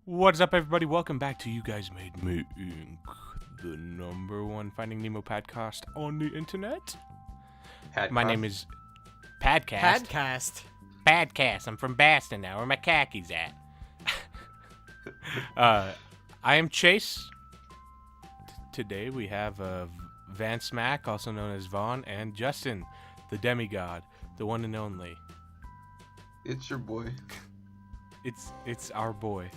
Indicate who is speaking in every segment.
Speaker 1: What's up, everybody? Welcome back to You Guys Made Me Inc., the number one Finding Nemo podcast on the internet. My name is Padcast. Padcast. I'm from Boston now, where my khakis at. I am Chase. Today we have Van Smack, also known as Vaughn, and Justin, the demigod, the one and only.
Speaker 2: It's your boy.
Speaker 1: It's our boy.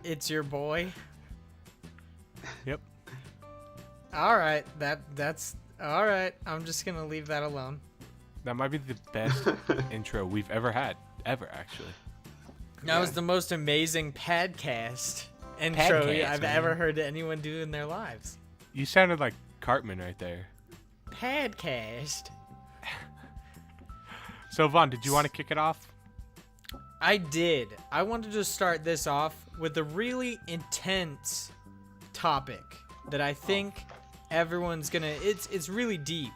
Speaker 3: It's your boy.
Speaker 1: Yep.
Speaker 3: All right, that's all right. I'm just gonna leave that alone.
Speaker 1: That might be the best intro we've ever had, actually.
Speaker 3: That was the most amazing podcast intro I've ever heard anyone do in their lives.
Speaker 1: You sounded like Cartman right there.
Speaker 3: Podcast.
Speaker 1: So Vaughn, did you want to kick it off?
Speaker 3: I did. I wanted to start this off with a really intense topic that I think everyone's gonna. It's really deep.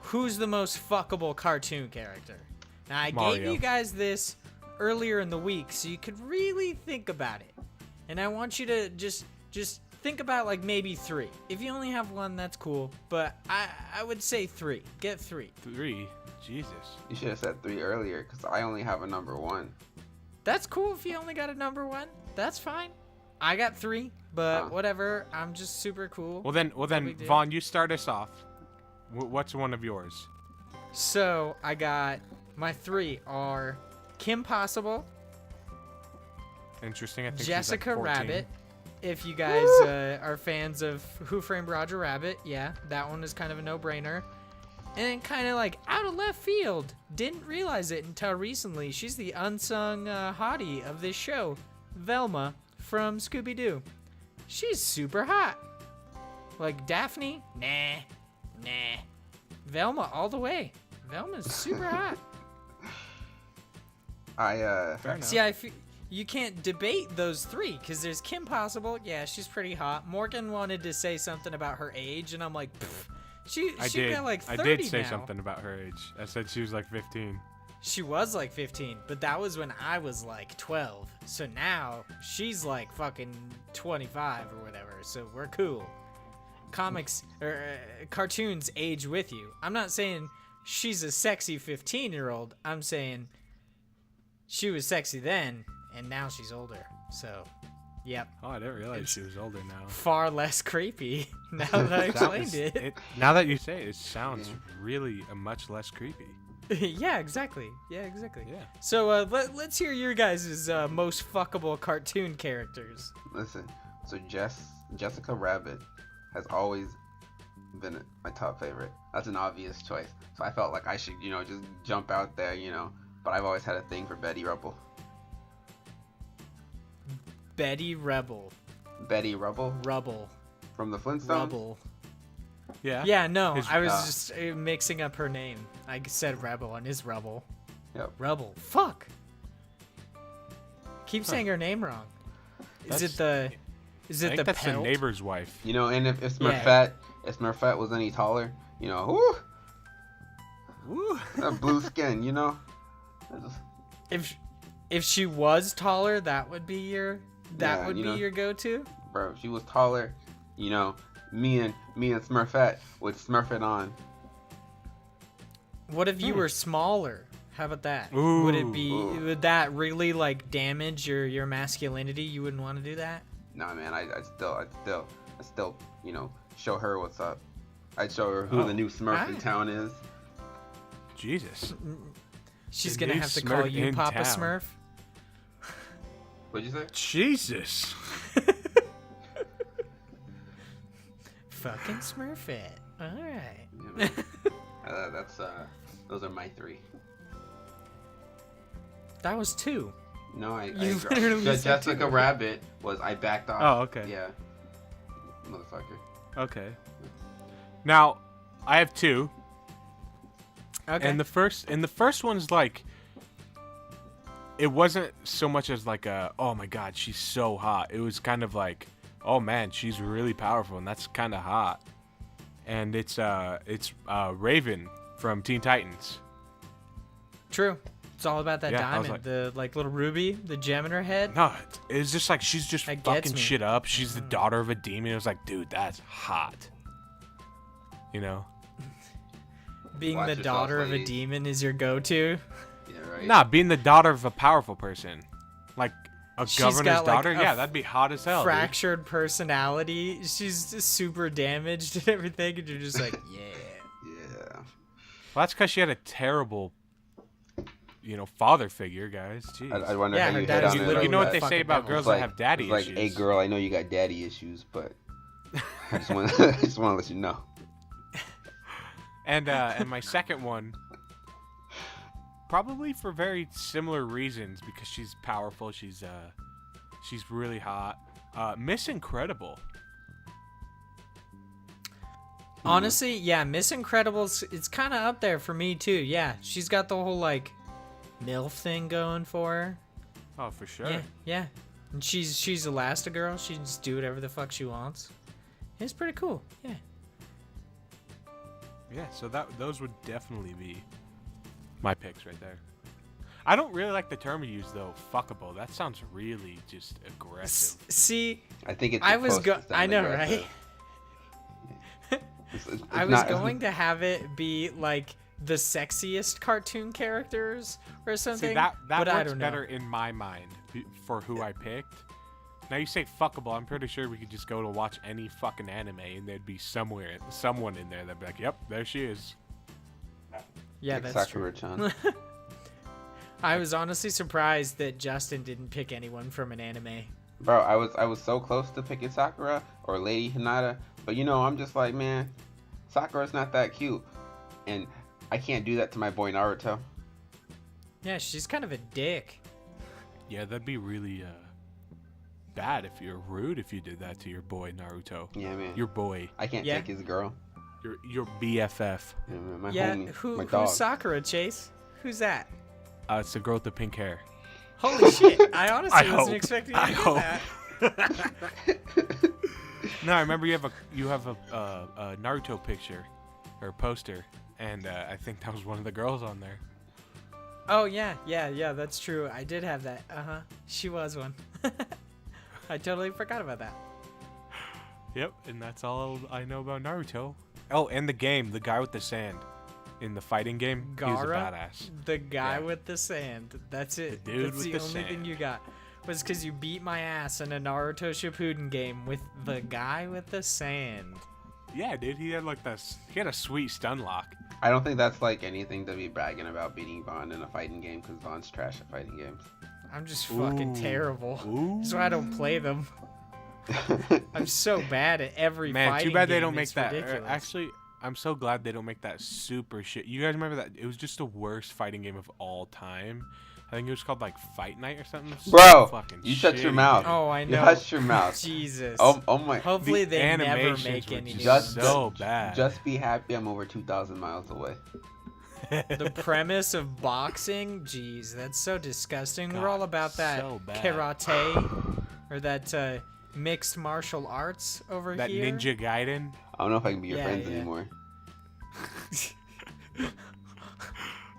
Speaker 3: Who's the most fuckable cartoon character? Now I gave you guys this earlier in the week, so you could really think about it, and I want you to just think about like maybe 3. If you only have 1, that's cool, but I would say 3. Get 3.
Speaker 1: 3. Jesus.
Speaker 2: You should have said 3 earlier, because I only have a number 1.
Speaker 3: That's cool if you only got a number 1. That's fine. I got 3, but whatever. I'm just super cool.
Speaker 1: Well then, Vaughn, you start us off. What's one of yours?
Speaker 3: So I got my 3 are Kim Possible,
Speaker 1: Interesting. I think
Speaker 3: Jessica
Speaker 1: she's like 14.
Speaker 3: Rabbit. If you guys are fans of Who Framed Roger Rabbit, yeah, that one is kind of a no-brainer. And then kind of like out of left field, didn't realize it until recently, she's the unsung hottie of this show, Velma from Scooby-Doo. She's super hot. Like Daphne, nah. Velma all the way. Velma's super hot. See, you can't debate those 3 because there's Kim Possible. Yeah, she's pretty hot. Morgan wanted to say something about her age, and I'm like, pfft. She got like 30
Speaker 1: I did say
Speaker 3: now.
Speaker 1: something about her age. I said she was like 15.
Speaker 3: She was like 15, but that was when I was like 12. So now she's like fucking 25 or whatever. So we're cool. Comics or cartoons age with you. I'm not saying she's a sexy 15-year-old. I'm saying she was sexy then, and now she's older. So, yep.
Speaker 1: Oh, I didn't realize she was older now.
Speaker 3: Far less creepy now that I explained it.
Speaker 1: Now that you say it, it sounds really much less creepy.
Speaker 3: Yeah, exactly. Yeah.
Speaker 1: So
Speaker 3: let's hear your guys' most fuckable cartoon characters.
Speaker 2: Listen, so Jessica Rabbit has always been my top favorite. That's an obvious choice. So I felt like I should, just jump out there, But I've always had a thing for Betty Rubble.
Speaker 3: Betty Rebel.
Speaker 2: Betty Rubble?
Speaker 3: Rubble.
Speaker 2: From the Flintstones?
Speaker 3: Rubble.
Speaker 1: Yeah.
Speaker 3: Yeah, no, I was just mixing up her name. I said Rebel and is Rubble.
Speaker 2: Yep.
Speaker 3: Rebel. Fuck. Keep saying her name wrong. Is it the
Speaker 1: that's
Speaker 3: pelt?
Speaker 1: the neighbor's wife.
Speaker 2: And if Smurfette was any taller,
Speaker 1: Woo.
Speaker 2: that blue skin,
Speaker 3: If she was taller, that would be your your go-to.
Speaker 2: Bro, if she was taller, me and Smurfette would Smurf it on.
Speaker 3: What if you were smaller? How about that?
Speaker 1: Ooh.
Speaker 3: Would that really like damage your masculinity? You wouldn't want to do that?
Speaker 2: Nah, man, I'd still, show her what's up. I'd show her who the new Smurf in town is.
Speaker 1: Jesus.
Speaker 3: She's gonna have to call you Papa Smurf.
Speaker 2: What'd you say?
Speaker 1: Jesus.
Speaker 3: Fucking Smurfette. All right.
Speaker 2: Yeah, those are my 3.
Speaker 3: That was 2.
Speaker 2: No,
Speaker 3: Jessica
Speaker 2: Rabbit was I backed off.
Speaker 1: Oh, okay.
Speaker 2: Yeah. Motherfucker.
Speaker 1: Okay. Now, I have 2.
Speaker 3: Okay.
Speaker 1: And the first one's like, it wasn't so much as like oh my god, she's so hot. It was kind of like, oh man, she's really powerful, and that's kind of hot. And it's Raven from Teen Titans.
Speaker 3: True. It's all about that diamond, the little ruby, the gem in her head.
Speaker 1: No, it's just like she's just
Speaker 3: That
Speaker 1: fucking
Speaker 3: gets me.
Speaker 1: shit up. She's the daughter of a demon. It was like, dude, that's hot. You know?
Speaker 3: Being
Speaker 2: Watch
Speaker 3: the
Speaker 2: yourself,
Speaker 3: daughter of a
Speaker 2: ladies.
Speaker 3: demon is your go-to.
Speaker 2: Yeah, right.
Speaker 1: Nah, being the daughter of a powerful person, like a
Speaker 3: She's
Speaker 1: governor's
Speaker 3: got, like,
Speaker 1: daughter.
Speaker 3: a
Speaker 1: Yeah, that'd be hot as hell. Dude.
Speaker 3: Fractured personality. She's just super damaged and everything, and you're just like, yeah.
Speaker 2: Yeah.
Speaker 1: Well, that's because she had a terrible, father figure, guys. Jeez.
Speaker 2: I wonder
Speaker 3: Yeah,
Speaker 2: how
Speaker 3: her
Speaker 2: you
Speaker 3: dad
Speaker 2: hit
Speaker 3: is
Speaker 2: on it.
Speaker 3: literally
Speaker 1: You know what
Speaker 3: the
Speaker 1: they say
Speaker 3: fucking
Speaker 1: about
Speaker 3: devil.
Speaker 1: girls that have daddy
Speaker 2: it's like,
Speaker 1: issues?
Speaker 2: hey girl, I know you got daddy issues, but I just want to let you know.
Speaker 1: And my second one, probably for very similar reasons, because she's powerful. She's really hot. Miss Incredible.
Speaker 3: Honestly, yeah, Miss Incredible's it's kind of up there for me too. Yeah, she's got the whole like MILF thing going for her.
Speaker 1: Oh, for sure.
Speaker 3: Yeah, yeah. And she's Elastigirl. She can just do whatever the fuck she wants. It's pretty cool. Yeah.
Speaker 1: Yeah, so those would definitely be my picks right there. I don't really like the term you use though, fuckable. That sounds really just aggressive.
Speaker 3: See,
Speaker 2: I think it's.
Speaker 3: I was
Speaker 2: supposed to sound
Speaker 3: I know,
Speaker 2: aggressive.
Speaker 3: right?
Speaker 2: It's
Speaker 3: I was
Speaker 2: not-
Speaker 3: going to have it be like the sexiest cartoon characters or something.
Speaker 1: See, that
Speaker 3: but I
Speaker 1: works
Speaker 3: don't know.
Speaker 1: better in my mind for who I picked. Now you say fuckable, I'm pretty sure we could just go to watch any fucking anime and there'd be someone in there that'd be like, yep, there she is.
Speaker 3: Yeah,
Speaker 2: like
Speaker 3: that's true.
Speaker 2: Sakura-chan.
Speaker 3: I was honestly surprised that Justin didn't pick anyone from an anime.
Speaker 2: Bro, I was so close to picking Sakura or Lady Hinata, but I'm just like, man, Sakura's not that cute, and I can't do that to my boy Naruto.
Speaker 3: Yeah, she's kind of a dick.
Speaker 1: Yeah, that'd be really bad if you're rude if you did that to your boy Naruto.
Speaker 2: Yeah, man.
Speaker 1: Your boy.
Speaker 2: I can't
Speaker 3: Yeah.
Speaker 2: take his girl.
Speaker 1: Your BFF.
Speaker 2: Yeah, man, my
Speaker 3: Yeah,
Speaker 2: homie, my dog.
Speaker 3: who's Sakura, Chase? Who's that?
Speaker 1: It's the girl with the pink hair.
Speaker 3: Holy shit! I honestly
Speaker 1: I
Speaker 3: wasn't
Speaker 1: hope.
Speaker 3: expecting you
Speaker 1: I
Speaker 3: to get
Speaker 1: hope.
Speaker 3: that.
Speaker 1: No, I remember you have a Naruto picture or poster, and I think that was one of the girls on there.
Speaker 3: Oh yeah, that's true. I did have that. She was one. I totally forgot about that.
Speaker 1: Yep, and that's all I know about Naruto. Oh, and the game, the guy with the sand in the fighting game, he was a
Speaker 3: Gara,
Speaker 1: badass.
Speaker 3: the guy
Speaker 1: Yeah.
Speaker 3: with the sand. That's it.
Speaker 1: The dude
Speaker 3: That's
Speaker 1: with
Speaker 3: the
Speaker 1: the
Speaker 3: only thing
Speaker 1: sand.
Speaker 3: you got. Was because you beat my ass in a Naruto Shippuden game with the guy with the sand.
Speaker 1: Yeah, dude, he had he had a sweet stun lock.
Speaker 2: I don't think that's like anything to be bragging about beating Vaughn in a fighting game, because Vaughn's trash at fighting games.
Speaker 3: I'm just fucking
Speaker 1: Ooh.
Speaker 3: terrible.
Speaker 1: Ooh.
Speaker 3: That's why I don't play them. I'm so bad at every
Speaker 1: Man,
Speaker 3: fighting
Speaker 1: too bad they
Speaker 3: game,
Speaker 1: don't make
Speaker 3: it's
Speaker 1: that.
Speaker 3: ridiculous.
Speaker 1: Actually, I'm so glad they don't make that super shit. You guys remember that? It was just the worst fighting game of all time. I think it was called like Fight Night or something. It was
Speaker 2: Bro,
Speaker 1: so fucking
Speaker 2: you shut your
Speaker 1: shitty,
Speaker 2: mouth.
Speaker 1: dude.
Speaker 3: Oh, I
Speaker 2: You
Speaker 3: know.
Speaker 2: hush your mouth.
Speaker 3: Jesus.
Speaker 2: Oh my.
Speaker 3: Hopefully
Speaker 1: The
Speaker 3: they never
Speaker 1: animations
Speaker 3: make
Speaker 1: were
Speaker 3: any new
Speaker 1: just
Speaker 3: ones.
Speaker 1: so bad.
Speaker 2: Just be happy I'm over 2,000 miles away.
Speaker 3: The premise of boxing, jeez, that's so disgusting. We're
Speaker 1: God,
Speaker 3: all about that
Speaker 1: so bad.
Speaker 3: karate or that mixed martial arts over
Speaker 1: That
Speaker 3: here.
Speaker 1: Ninja Gaiden.
Speaker 2: I don't know if I can be your
Speaker 3: Yeah,
Speaker 2: friends
Speaker 3: yeah.
Speaker 2: anymore.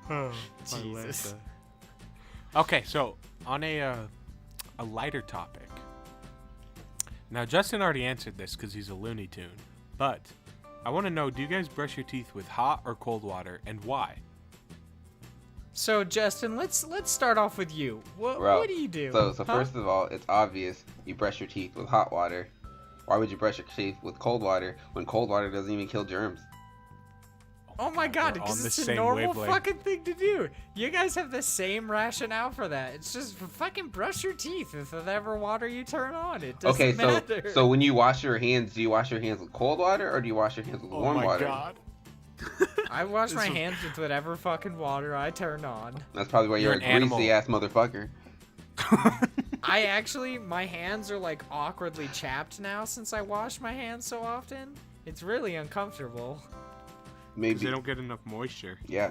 Speaker 1: Oh,
Speaker 3: Jesus.
Speaker 1: Okay, so on a lighter topic. Now Justin already answered this because he's a Looney Tune, but I want to know: do you guys brush your teeth with hot or cold water, and why?
Speaker 3: So Justin, let's start off with you. What
Speaker 2: Bro,
Speaker 3: what do you do?
Speaker 2: So
Speaker 3: Huh?
Speaker 2: first of all, it's obvious you brush your teeth with hot water. Why would you brush your teeth with cold water when cold water doesn't even kill germs?
Speaker 3: Oh my god,
Speaker 1: We're on
Speaker 3: because
Speaker 1: the
Speaker 3: it's a
Speaker 1: same
Speaker 3: normal
Speaker 1: wavelength.
Speaker 3: fucking thing to do. You guys have the same rationale for that. It's just fucking brush your teeth with whatever water you turn on. It doesn't
Speaker 2: Okay,
Speaker 3: matter.
Speaker 2: so when you wash your hands, do you wash your hands with cold water or do you wash your hands with
Speaker 1: Oh
Speaker 2: warm
Speaker 1: my
Speaker 2: water?
Speaker 1: god!
Speaker 3: I wash my
Speaker 1: This was-
Speaker 3: hands with whatever fucking water I turn on.
Speaker 2: That's probably why you're
Speaker 1: You're
Speaker 2: a
Speaker 1: an animal.
Speaker 2: greasy ass motherfucker.
Speaker 3: My hands are like awkwardly chapped now since I wash my hands so often. It's really uncomfortable.
Speaker 1: 'Cause
Speaker 2: Maybe.
Speaker 1: they don't get enough moisture.
Speaker 2: Yeah.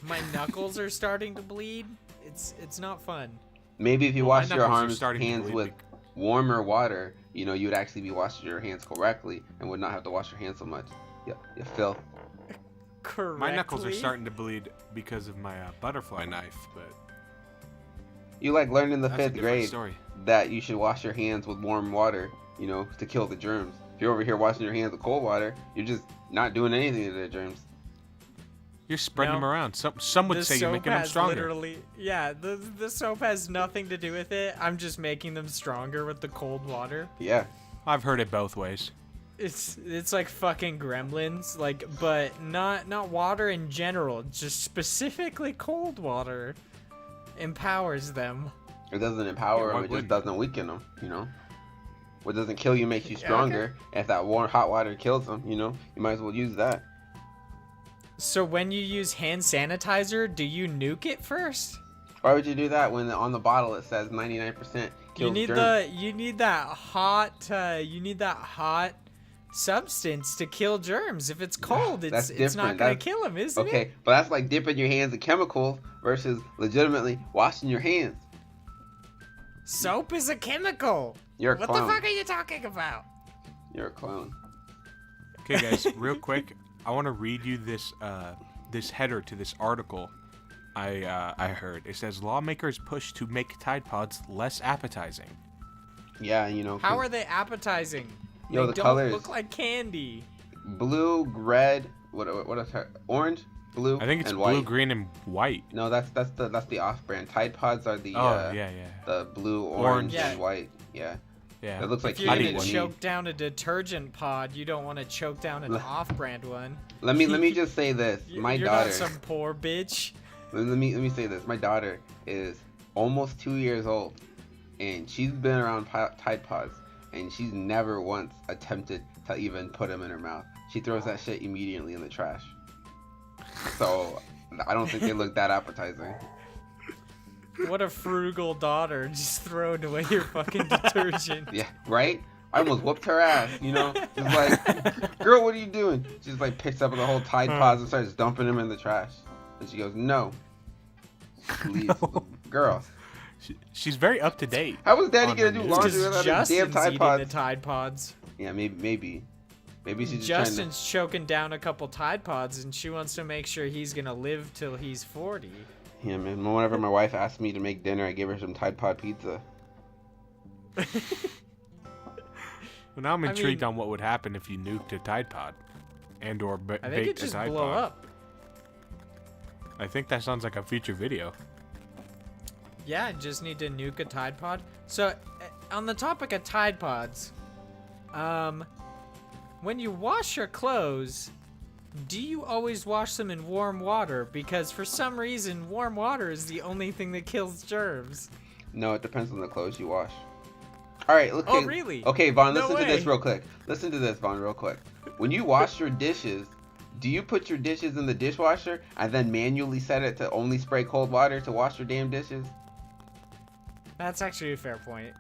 Speaker 3: My knuckles are starting to bleed. It's not fun.
Speaker 2: Maybe if you
Speaker 1: Well, my
Speaker 2: wash your
Speaker 1: knuckles are
Speaker 2: arms,
Speaker 1: starting to
Speaker 2: hands
Speaker 1: bleed
Speaker 2: with warmer water, you would actually be washing your hands correctly and would not have to wash your hands so much. Yeah, you filth.
Speaker 3: correctly.
Speaker 1: My knuckles are starting to bleed because of my butterfly knife, but
Speaker 2: You like learned in the
Speaker 1: that's a
Speaker 2: 5th
Speaker 1: different
Speaker 2: grade
Speaker 1: story.
Speaker 2: that you should wash your hands with warm water, to kill the germs. If you're over here washing your hands with cold water, you're just not doing anything to the germs.
Speaker 1: You're spreading them around. Some would say you're making them stronger.
Speaker 3: The soap has nothing to do with it. I'm just making them stronger with the cold water.
Speaker 2: Yeah.
Speaker 1: I've heard it both ways.
Speaker 3: It's like fucking gremlins, but not water in general, just specifically cold water empowers them.
Speaker 2: It doesn't empower them, it just doesn't weaken them, What doesn't kill you makes you stronger. Okay. If that warm hot water kills them, you might as well use that.
Speaker 3: So when you use hand sanitizer, do you nuke it first?
Speaker 2: Why would you do that when on the bottle it says 99% kills germs?
Speaker 3: You need that hot substance to kill germs. If it's cold, it's not gonna kill them, isn't it?
Speaker 2: Okay, but that's like dipping your hands in chemicals versus legitimately washing your hands.
Speaker 3: Soap is a chemical.
Speaker 2: You're a clown.
Speaker 3: What the fuck are you talking about?
Speaker 2: You're a clone.
Speaker 1: Okay, guys, real quick, I want to read you this header to this article I heard. It says lawmakers push to make Tide Pods less appetizing.
Speaker 2: Yeah,
Speaker 3: How are they appetizing? They
Speaker 2: the
Speaker 3: don't
Speaker 2: colors
Speaker 3: look like candy.
Speaker 2: Blue, red, orange, blue,
Speaker 1: I think it's
Speaker 2: and
Speaker 1: blue,
Speaker 2: white.
Speaker 1: green, and white.
Speaker 2: No, that's the off-brand. Tide Pods are the the blue, orange, and white. Yeah.
Speaker 1: Yeah.
Speaker 2: It looks like
Speaker 3: if you're
Speaker 2: candy.
Speaker 3: gonna choke down a detergent pod, you don't want to choke down an off-brand one.
Speaker 2: Let me just say this. My
Speaker 3: you're
Speaker 2: daughter.
Speaker 3: Not some poor bitch.
Speaker 2: Let me say this. My daughter is almost 2 years old, and she's been around Tide Pods, and she's never once attempted to even put them in her mouth. She throws that shit immediately in the trash. So I don't think they look that appetizing.
Speaker 3: What a frugal daughter. Just throwing away your fucking detergent.
Speaker 2: Yeah, right? I almost whooped her ass, Just like, girl, what are you doing? She just like picks up the whole Tide Pods and starts dumping them in the trash. And she goes, no. Please, girl.
Speaker 1: She's very up to date.
Speaker 2: How was Daddy gonna do laundry without
Speaker 3: Justin's
Speaker 2: damn Tide Pods?
Speaker 3: the Tide Pods.
Speaker 2: Yeah, maybe she's just
Speaker 3: Justin's choking down a couple Tide Pods, and she wants to make sure he's gonna live till he's 40.
Speaker 2: Yeah, man. Whenever my wife asks me to make dinner, I give her some Tide Pod pizza.
Speaker 1: Well, now I'm intrigued on what would happen if you nuked a Tide Pod, or baked a Tide Pod.
Speaker 3: I think it just blow up.
Speaker 1: I think that sounds like a future video.
Speaker 3: Yeah, I just need to nuke a Tide Pod. So, on the topic of Tide Pods, when you wash your clothes, do you always wash them in warm water? Because for some reason, warm water is the only thing that kills germs.
Speaker 2: No, it depends on the clothes you wash. All right, look.
Speaker 3: Oh, really?
Speaker 2: Okay, Vaughn,
Speaker 3: No
Speaker 2: listen to
Speaker 3: way.
Speaker 2: this real quick. Listen to this, Vaughn, real quick. When you wash your dishes, do you put your dishes in the dishwasher and then manually set it to only spray cold water to wash your damn dishes?
Speaker 3: That's actually a fair point.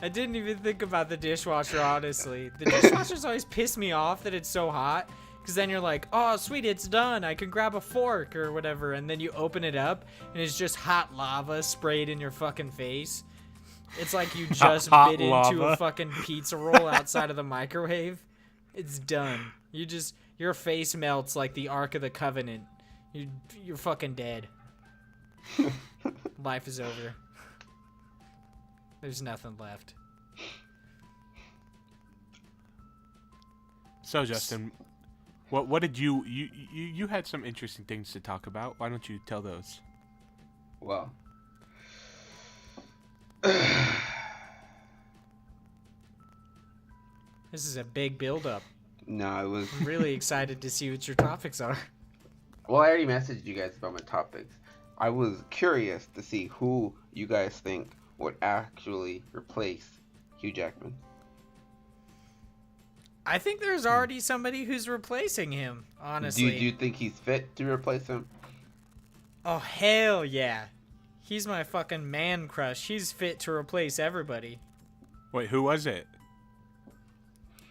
Speaker 3: I didn't even think about the dishwasher, honestly. The dishwashers always piss me off that it's so hot, because then you're like, oh, sweet, it's done. I can grab a fork or whatever, and then you open it up, and it's just hot lava sprayed in your fucking face. It's like you just bit into a fucking pizza roll outside of the microwave. It's done. Your face melts like the Ark of the Covenant. You're fucking dead. Life is over. There's nothing left.
Speaker 1: So Justin, what did you had some interesting things to talk about? Why don't you tell those?
Speaker 2: Well,
Speaker 3: this is a big build-up.
Speaker 2: No, it was.
Speaker 3: I'm really excited to see what your topics are.
Speaker 2: Well, I already messaged you guys about my topics. I was curious to see who you guys think would actually replace Hugh Jackman.
Speaker 3: I think there's already somebody who's replacing him, honestly.
Speaker 2: Do you think he's fit to replace him?
Speaker 3: Oh, hell yeah. He's my fucking man crush. He's fit to replace everybody.
Speaker 1: Wait, who was it?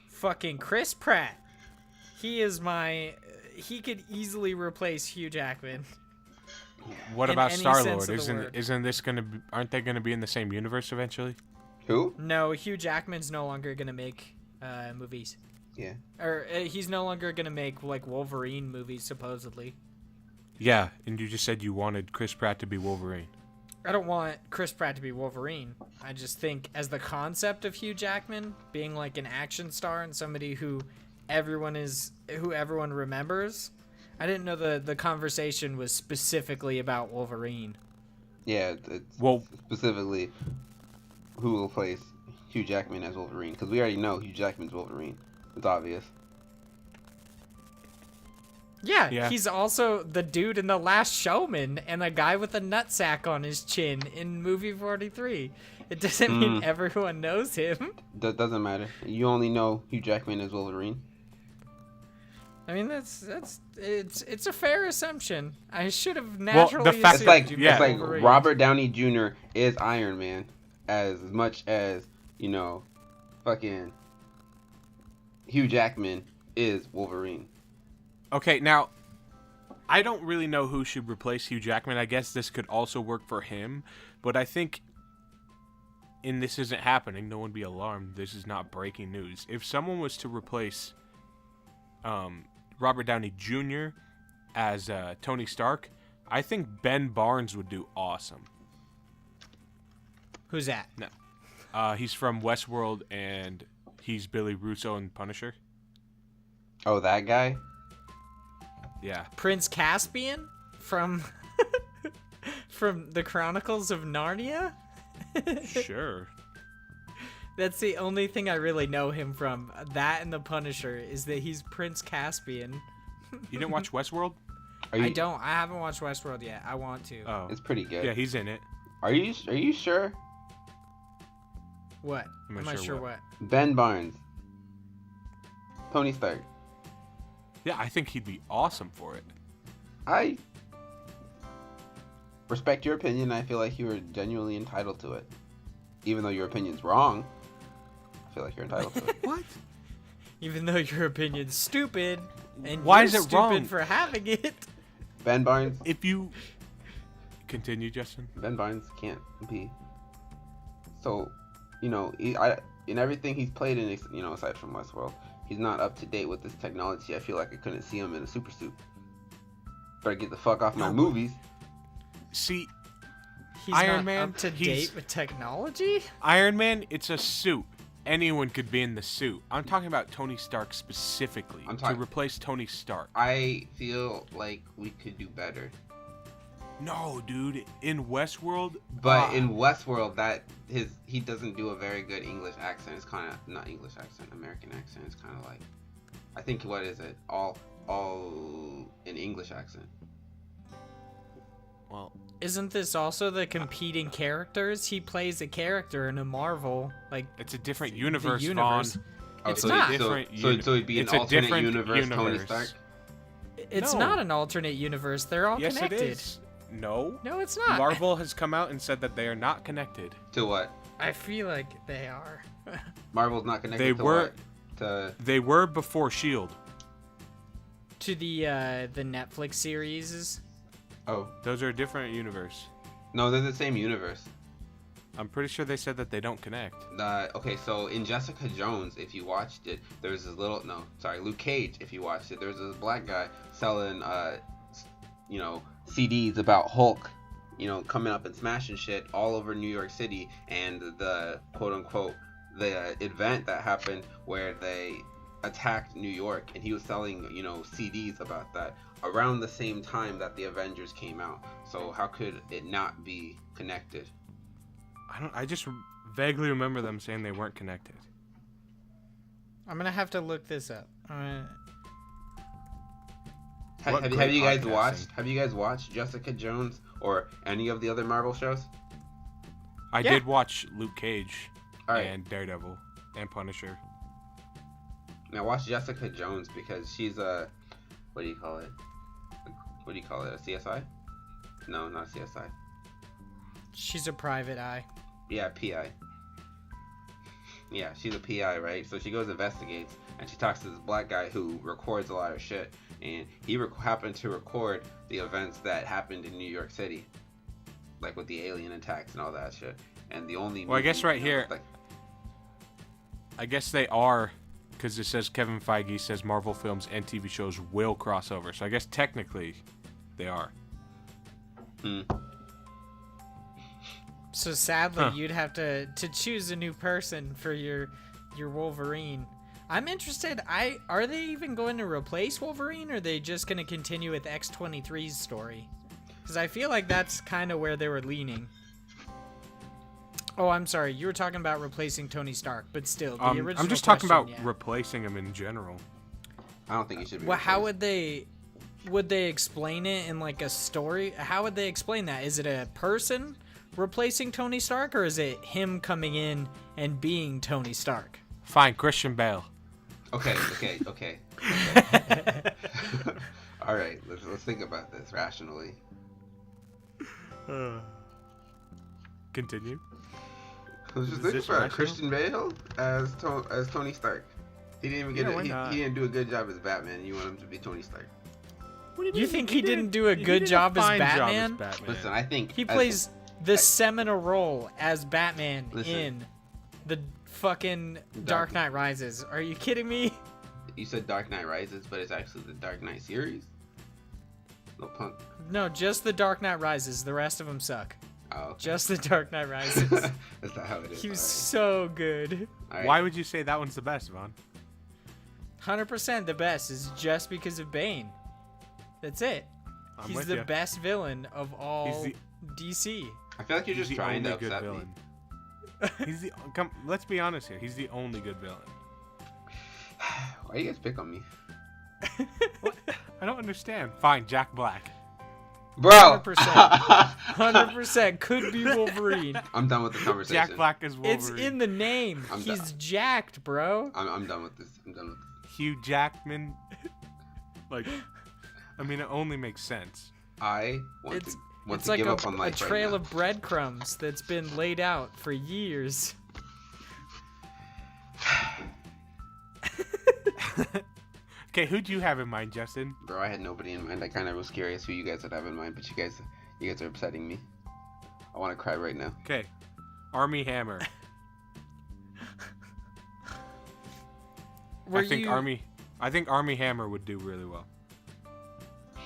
Speaker 3: Fucking Chris Pratt. He could easily replace Hugh Jackman.
Speaker 1: What
Speaker 3: In
Speaker 1: about
Speaker 3: any
Speaker 1: Star-Lord?
Speaker 3: sense of the word.
Speaker 1: Isn't this gonna be, aren't they gonna be in the same universe eventually?
Speaker 2: Who?
Speaker 3: No, Hugh Jackman's no longer gonna make movies.
Speaker 2: Yeah.
Speaker 3: Or he's no longer gonna make like Wolverine movies supposedly.
Speaker 1: Yeah, and you just said you wanted Chris Pratt to be Wolverine.
Speaker 3: I don't want Chris Pratt to be Wolverine. I just think as the concept of Hugh Jackman being like an action star and somebody who everyone remembers. I didn't know the conversation was specifically about Wolverine.
Speaker 2: Yeah, it's specifically who will place Hugh Jackman as Wolverine, because we already know Hugh Jackman's Wolverine. It's obvious.
Speaker 3: Yeah, he's also the dude in The Last Showman and a guy with a nutsack on his chin in movie 43. It doesn't mean everyone knows him.
Speaker 2: That doesn't matter. You only know Hugh Jackman as Wolverine.
Speaker 3: I mean, it's a fair assumption. I should have naturally
Speaker 2: it's like
Speaker 3: Wolverine.
Speaker 2: Robert Downey Jr. is Iron Man as much as, fucking Hugh Jackman is Wolverine.
Speaker 1: Okay, now, I don't really know who should replace Hugh Jackman. I guess this could also work for him, but I think, and this isn't happening, no one be alarmed, this is not breaking news. If someone was to replace Robert Downey Jr. as Tony Stark, I think Ben Barnes would do awesome.
Speaker 3: Who's that?
Speaker 1: No. He's from Westworld, and he's Billy Russo in Punisher.
Speaker 2: Oh, that guy?
Speaker 1: Yeah.
Speaker 3: Prince Caspian from from the Chronicles of Narnia?
Speaker 1: Sure.
Speaker 3: That's the only thing I really know him from. That and the Punisher is that he's Prince Caspian.
Speaker 1: You didn't watch Westworld?
Speaker 3: I haven't watched Westworld yet. I want to.
Speaker 1: Oh.
Speaker 2: It's pretty good.
Speaker 1: Yeah, he's in it.
Speaker 2: Are you sure?
Speaker 3: What? Am I sure what?
Speaker 2: Ben Barnes. Tony Stark.
Speaker 1: Yeah, I think he'd be awesome for it.
Speaker 2: I respect your opinion. I feel like you are genuinely entitled to it. Even though your opinion's wrong, I feel like you're entitled to it.
Speaker 1: What?
Speaker 3: Even though your opinion's stupid, and
Speaker 1: why
Speaker 3: you're
Speaker 1: is it
Speaker 3: stupid
Speaker 1: wrong
Speaker 3: for having it.
Speaker 2: Ben Barnes.
Speaker 1: If you continue, Justin.
Speaker 2: Ben Barnes can't be. So, in everything he's played in, aside from Westworld, he's not up to date with this technology. I feel like I couldn't see him in a super suit. Better get the fuck off my movies.
Speaker 1: See,
Speaker 3: he's
Speaker 1: Iron
Speaker 3: not
Speaker 1: Man
Speaker 3: up to date with technology?
Speaker 1: Iron Man, it's a suit. Anyone could be in the suit. I'm talking about Tony Stark specifically. To replace Tony Stark.
Speaker 2: I feel like we could do better.
Speaker 1: No, dude. In Westworld...
Speaker 2: But in Westworld, he doesn't do a very good English accent. It's kind of... Not English accent, American accent. It's kind of like... I think, what is it? All in English accent.
Speaker 1: Well...
Speaker 3: Isn't this also the competing characters? He plays a character in a Marvel, like...
Speaker 1: It's a different universe, Vaughn.
Speaker 3: It's not.
Speaker 2: So it'd be an alternate universe Tony Stark?
Speaker 3: It's not an alternate universe. They're all connected.
Speaker 1: Yes, it is. No,
Speaker 3: it's not.
Speaker 1: Marvel has come out and said that they are not connected.
Speaker 2: To what?
Speaker 3: I feel like they are.
Speaker 2: Marvel's not connected what?
Speaker 1: They were before S.H.I.E.L.D.
Speaker 3: To the Netflix series.
Speaker 2: Oh.
Speaker 1: Those are a different universe.
Speaker 2: No, they're the same universe.
Speaker 1: I'm pretty sure they said that they don't connect.
Speaker 2: Okay, so in Jessica Jones, if you watched it, there's this Luke Cage, if you watched it, there's this black guy selling, CDs about Hulk, coming up and smashing shit all over New York City, and the quote-unquote, the event that happened where they attacked New York, and he was selling, CDs about that around the same time that the Avengers came out. So how could it not be connected?
Speaker 1: I just vaguely remember them saying they weren't connected.
Speaker 3: I'm gonna have to look this up.
Speaker 2: Have you guys watched Jessica Jones or any of the other Marvel shows?
Speaker 1: I did watch Luke Cage and Daredevil and Punisher.
Speaker 2: Now watch Jessica Jones because she's a what do you call it? A CSI? No, not a CSI.
Speaker 3: She's a private eye.
Speaker 2: Yeah, PI. Yeah, she's a PI, right? So she goes investigates, and she talks to this black guy who records a lot of shit, and he happened to record the events that happened in New York City, like with the alien attacks and all that shit. And the only
Speaker 1: I guess right here, I guess they are because it says Kevin Feige says Marvel films and TV shows will cross over. So I guess technically they are.
Speaker 3: So sadly, you'd have to choose a new person for your Wolverine. I'm interested. Are they even going to replace Wolverine, or are they just going to continue with X-23's story? Because I feel like that's kind of where they were leaning. Oh, I'm sorry. You were talking about replacing Tony Stark, but still, the original
Speaker 1: I'm just talking about
Speaker 3: question,
Speaker 1: replacing him in general.
Speaker 2: I don't think it should be.
Speaker 3: Well,
Speaker 2: replaced.
Speaker 3: how would they explain it in like a story? How would they explain that? Is it a person replacing Tony Stark, or is it him coming in and being Tony Stark?
Speaker 1: Fine, Christian Bale.
Speaker 2: Okay. All right, let's think about this rationally.
Speaker 1: Continue.
Speaker 2: Let's just think about it. Christian Bale as Tony Stark. He didn't even get he didn't do a good job as Batman. You want him to be Tony Stark?
Speaker 3: You think he didn't do a good job as Batman?
Speaker 2: Listen, I think
Speaker 3: he plays the seminal role as Batman in the fucking Dark Knight Rises. Are you kidding me?
Speaker 2: You said Dark Knight Rises, but it's actually the Dark Knight series? No punk.
Speaker 3: No, just the Dark Knight Rises. The rest of them suck.
Speaker 2: Oh, okay.
Speaker 3: Just the Dark Knight Rises.
Speaker 2: That's not how it is.
Speaker 3: He was so good.
Speaker 2: Right.
Speaker 1: Why would you say that one's the best, Vaughn?
Speaker 3: 100% the best is just because of Bane. That's it. He's the best villain of all DC.
Speaker 2: I feel like you're just trying to upset me.
Speaker 1: He's the let's be honest here. He's the only good villain.
Speaker 2: Why you guys pick on me?
Speaker 1: What? I don't understand. Fine, Jack Black.
Speaker 2: Bro!
Speaker 3: 100% could be Wolverine.
Speaker 2: I'm done with the conversation.
Speaker 1: Jack Black is Wolverine.
Speaker 3: It's in the name. He's jacked, bro.
Speaker 2: I'm done with this.
Speaker 1: Hugh Jackman. Like, I mean, it only makes sense.
Speaker 2: I want to
Speaker 3: like
Speaker 2: give up on life.
Speaker 3: It's like a trail of breadcrumbs that's been laid out for years.
Speaker 1: Okay, who do you have in mind, Justin?
Speaker 2: Bro, I had nobody in mind. I kind of was curious who you guys would have in mind, but you guys are upsetting me. I want to cry right now.
Speaker 1: Okay, Armie Hammer. I think Armie Hammer would do really well.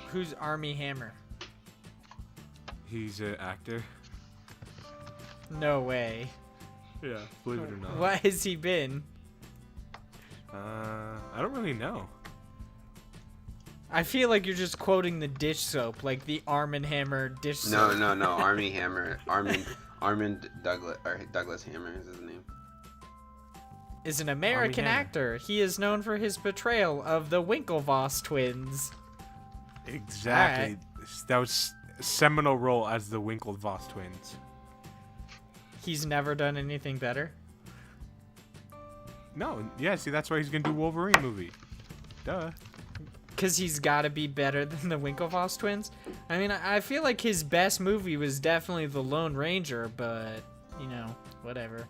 Speaker 3: Who's Armie Hammer?
Speaker 1: He's an actor.
Speaker 3: No way.
Speaker 1: Yeah, believe it or not.
Speaker 3: What has he been?
Speaker 1: I don't really know.
Speaker 3: I feel like you're just quoting the dish soap, like the Arm & Hammer dish soap.
Speaker 2: No. Armie Hammer. Armand Douglas Hammer is his name.
Speaker 3: Is an American actor. He is known for his portrayal of the Winklevoss twins.
Speaker 1: Exactly. Right. That was a seminal role as the Winklevoss twins.
Speaker 3: He's never done anything better?
Speaker 1: No. Yeah, see, that's why he's going to do Wolverine movie. Duh.
Speaker 3: Because he's got to be better than the Winklevoss twins? I mean, I feel like his best movie was definitely The Lone Ranger, but, you know, whatever.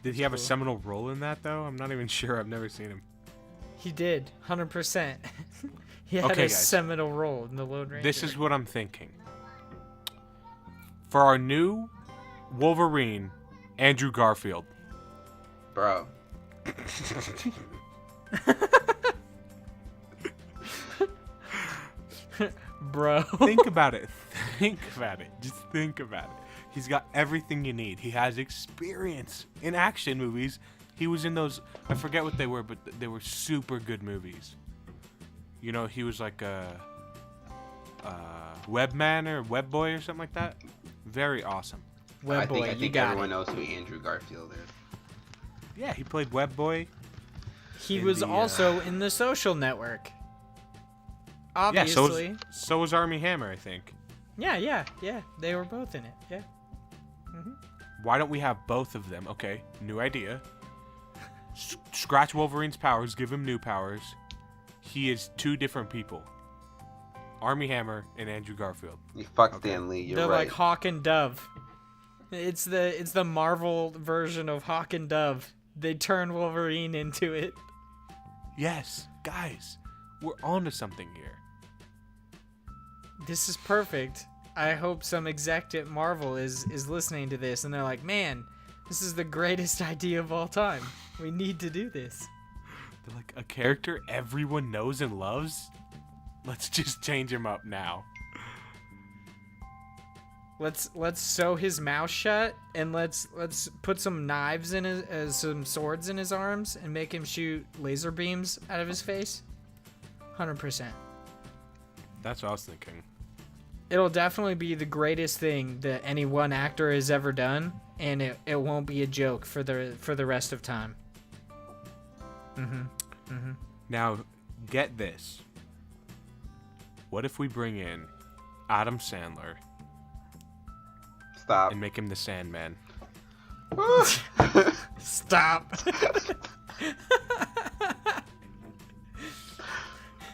Speaker 1: Did he have a seminal role in that, though? I'm not even sure. I've never seen him.
Speaker 3: He did, 100%. He had a seminal role in The Lone Ranger.
Speaker 1: This is what I'm thinking. For our new Wolverine, Andrew Garfield.
Speaker 2: Bro.
Speaker 3: Bro.
Speaker 1: Think about it. Just think about it. He's got everything you need. He has experience in action movies. He was in those, I forget what they were, but they were super good movies. You know, he was like a Webman or Webboy or something like that. Very awesome.
Speaker 2: I think everyone knows who Andrew Garfield is.
Speaker 1: Yeah, he played Webboy.
Speaker 3: He was also in The Social Network. Obviously.
Speaker 1: Yeah, so was Armie Hammer, I think.
Speaker 3: Yeah. They were both in it. Yeah. Mm-hmm.
Speaker 1: Why don't we have both of them? Okay, new idea. Scratch Wolverine's powers, give him new powers. He is two different people. Armie Hammer and Andrew Garfield.
Speaker 2: You fuck Stan Lee,
Speaker 3: They're
Speaker 2: right.
Speaker 3: like Hawk and Dove. It's the Marvel version of Hawk and Dove. They turn Wolverine into it.
Speaker 1: Yes, guys, we're onto something here.
Speaker 3: This is perfect. I hope some exec at Marvel is listening to this and they're like, man, this is the greatest idea of all time. We need to do this.
Speaker 1: They're like, a character everyone knows and loves? Let's just change him up now.
Speaker 3: Let's sew his mouth shut and let's put some knives in his some swords in his arms and make him shoot laser beams out of his face. 100%.
Speaker 1: That's what I was thinking.
Speaker 3: It'll definitely be the greatest thing that any one actor has ever done, and it won't be a joke for the rest of time.
Speaker 1: Now, get this. What if we bring in Adam Sandler?
Speaker 2: Stop.
Speaker 1: And make him the Sandman.
Speaker 3: Stop.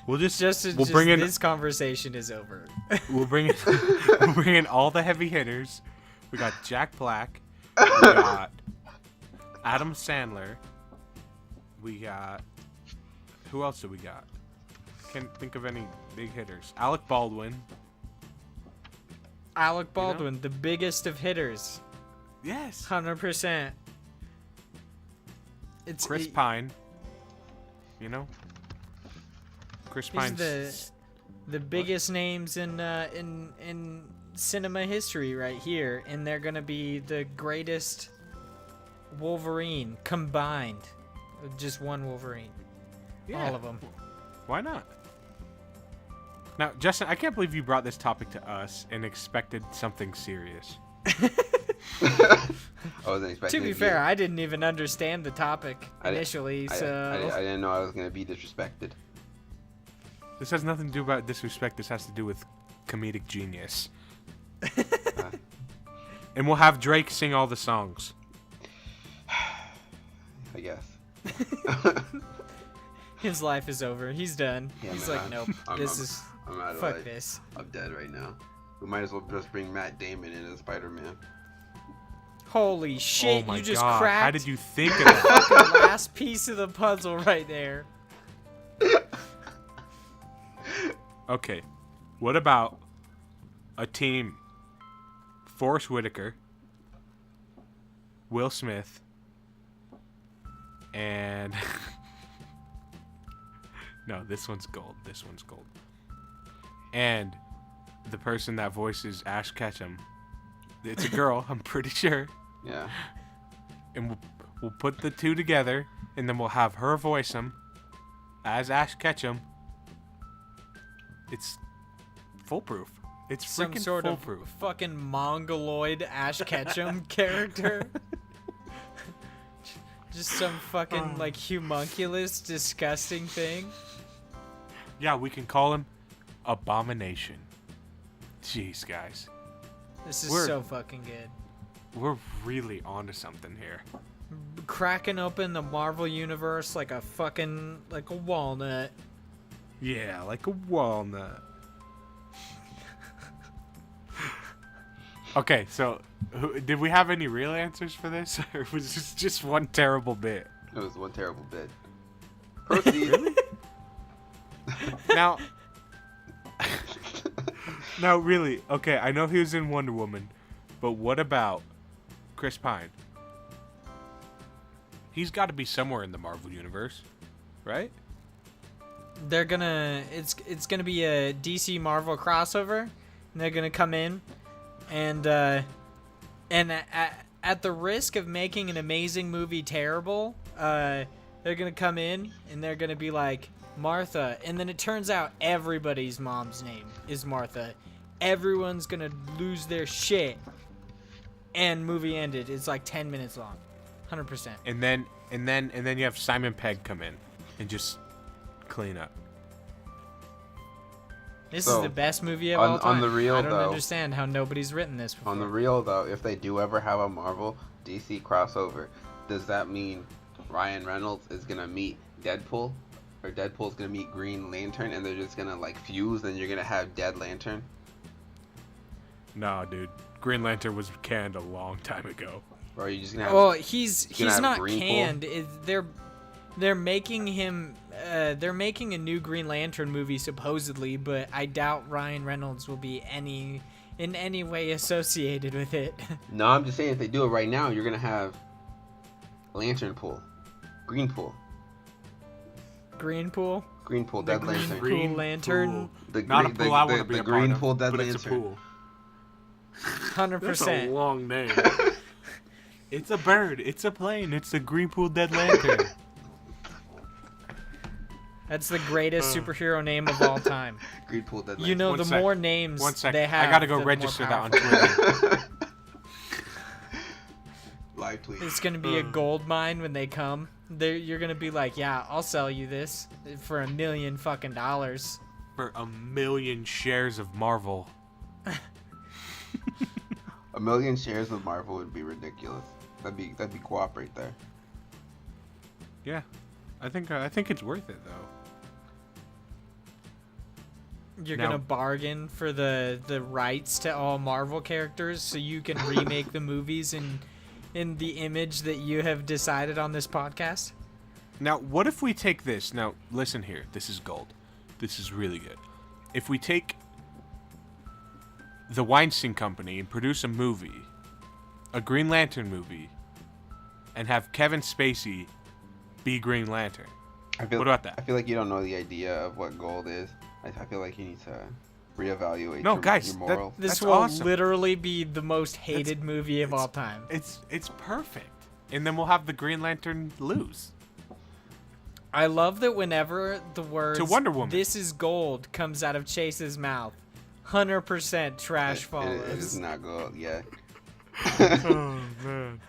Speaker 1: We'll
Speaker 3: we'll
Speaker 1: bring in
Speaker 3: this conversation is over.
Speaker 1: We'll bring in all the heavy hitters. We got Jack Black. We got Adam Sandler. We got who else do we got? Can't think of any big hitters. Alec Baldwin.
Speaker 3: Alec Baldwin, the biggest of hitters.
Speaker 1: Yes.
Speaker 3: 100%.
Speaker 1: It's Chris Pine. You know? Chris Pine's
Speaker 3: the biggest names in cinema history right here, and they're gonna be the greatest Wolverine combined. Just one Wolverine.
Speaker 1: Yeah.
Speaker 3: All of them.
Speaker 1: Why not? Now, Justin, I can't believe you brought this topic to us and expected something serious.
Speaker 2: I wasn't expecting.
Speaker 3: To be fair, I didn't even understand the topic initially,
Speaker 2: I didn't know I was gonna be disrespected.
Speaker 1: This has nothing to do about disrespect. This has to do with comedic genius. And we'll have Drake sing all the songs.
Speaker 2: I guess.
Speaker 3: His life is over. He's done.
Speaker 2: Yeah,
Speaker 3: He's
Speaker 2: man,
Speaker 3: like, nope.
Speaker 2: I'm out of
Speaker 3: fuck
Speaker 2: life.
Speaker 3: this.
Speaker 2: I'm dead right now. We might as well just bring Matt Damon in as Spider-Man.
Speaker 3: Holy shit!
Speaker 1: Oh my
Speaker 3: you just
Speaker 1: God.
Speaker 3: cracked.
Speaker 1: How did you think of that?
Speaker 3: Fucking last piece of the puzzle right there.
Speaker 1: Okay, what about a team? Forrest Whitaker, Will Smith, and no, this one's gold. This one's gold. And the person that voices Ash Ketchum, it's a girl, I'm pretty sure.
Speaker 2: Yeah.
Speaker 1: And we'll put the two together, and then we'll have her voice him as Ash Ketchum. It's foolproof. It's
Speaker 3: Some
Speaker 1: freaking
Speaker 3: sort
Speaker 1: foolproof.
Speaker 3: of fucking mongoloid Ash Ketchum character. Just some fucking like homunculus, disgusting thing.
Speaker 1: Yeah, we can call him Abomination. Jeez, guys.
Speaker 3: This is so fucking good.
Speaker 1: We're really onto something here.
Speaker 3: Cracking open the Marvel universe like a walnut.
Speaker 1: Yeah, like a walnut. Okay, so did we have any real answers for this, or was this just one terrible bit?
Speaker 2: It was one terrible bit. Proceed.
Speaker 1: Really? Now, really, okay, I know he was in Wonder Woman, but what about Chris Pine? He's got to be somewhere in the Marvel universe, right?
Speaker 3: They're gonna it's gonna be a DC Marvel crossover, and they're gonna come in, and at the risk of making an amazing movie terrible, they're gonna come in and they're gonna be like Martha, and then it turns out everybody's mom's name is Martha. Everyone's gonna lose their shit, and movie ended. It's like 10 minutes long, 100%.
Speaker 1: And then you have Simon Pegg come in and just clean up.
Speaker 3: This is the best movie of all time.
Speaker 2: On the real,
Speaker 3: I don't
Speaker 2: though,
Speaker 3: understand how nobody's written this before.
Speaker 2: On the real, though, if they do ever have a Marvel DC crossover, does that mean Ryan Reynolds is gonna meet Deadpool, or Deadpool's gonna meet Green Lantern, and they're just gonna like fuse, and you're gonna have Dead Lantern?
Speaker 1: No, dude. Green Lantern was canned a long time ago.
Speaker 2: Or are you just gonna have?
Speaker 3: Well, he's not
Speaker 2: Green
Speaker 3: canned. They're making him. They're making a new Green Lantern movie supposedly, but I doubt Ryan Reynolds will be in any way associated with it.
Speaker 2: No, I'm just saying if they do it right now, you're gonna have Lantern Pool, Green Pool.
Speaker 3: Green pool.
Speaker 2: Green pool, dead lantern.
Speaker 3: Green lantern.
Speaker 1: Not a pool I want to be a part of.
Speaker 2: Green pool, dead
Speaker 1: but
Speaker 2: lantern.
Speaker 1: It's a pool.
Speaker 3: 100%.
Speaker 1: That's a long name. It's a bird. It's a plane. It's the Green Pool Dead Lantern.
Speaker 3: That's the greatest superhero name of all time.
Speaker 2: Green pool, dead lantern.
Speaker 3: You know, the more names they have,
Speaker 1: I gotta go register that on Twitter.
Speaker 2: Live tweet.
Speaker 3: It's gonna be a gold mine when they come. You're gonna be like, yeah, I'll sell you this for $1 million fucking dollars.
Speaker 1: For 1 million shares of Marvel.
Speaker 2: 1 million shares of Marvel would be ridiculous. That'd be co-op right there.
Speaker 1: Yeah, I think it's worth it though.
Speaker 3: You're gonna bargain for the rights to all Marvel characters so you can remake the movies in the image that you have decided on this podcast?
Speaker 1: Now, what if we take this? Now, listen here. This is gold. This is really good. If we take the Weinstein Company and produce a movie, a Green Lantern movie, and have Kevin Spacey be Green Lantern. What about that?
Speaker 2: I feel like you don't know the idea of what gold is. I feel like you need to reevaluate your morals.
Speaker 3: This will literally be the most hated movie of all time.
Speaker 1: It's perfect. And then we'll have the Green Lantern lose.
Speaker 3: I love that whenever the words
Speaker 1: to Wonder Woman.
Speaker 3: "This is gold" comes out of Chase's mouth, 100% trash follows.
Speaker 2: It is not gold, yeah.
Speaker 1: Oh, man.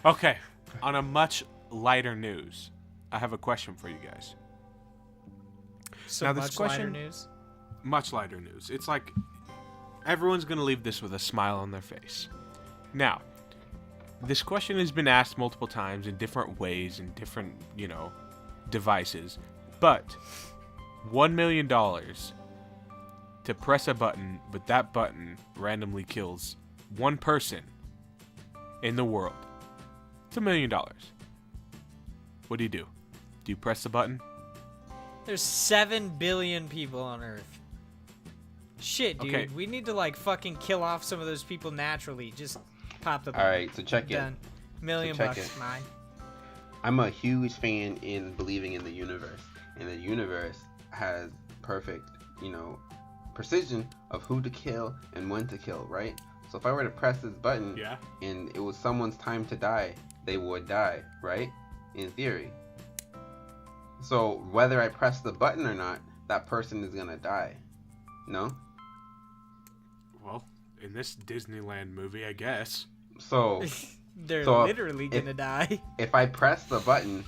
Speaker 1: Okay, on a much lighter news, I have a question for you guys.
Speaker 3: So
Speaker 1: now,
Speaker 3: much lighter news?
Speaker 1: Much lighter news. It's like everyone's going to leave this with a smile on their face. Now, this question has been asked multiple times in different ways and different, devices. But $1 million to press a button, but that button randomly kills one person in the world. It's $1 million. What do? Do you press the button?
Speaker 3: There's 7 billion people on Earth. Shit, dude.
Speaker 1: Okay.
Speaker 3: We need to fucking kill off some of those people naturally. Just pop the button.
Speaker 2: Alright, so check it.
Speaker 3: Done. $1 million bucks, mine.
Speaker 2: I'm a huge fan in believing in the universe. And the universe has perfect, precision of who to kill and when to kill, right? So if I were to press this button and it was someone's time to die, they would die, right? In theory. So whether I press the button or not, that person is gonna die. No?
Speaker 1: Well, in this Disneyland movie, I guess.
Speaker 2: So
Speaker 3: they're literally gonna die.
Speaker 2: If I press the button,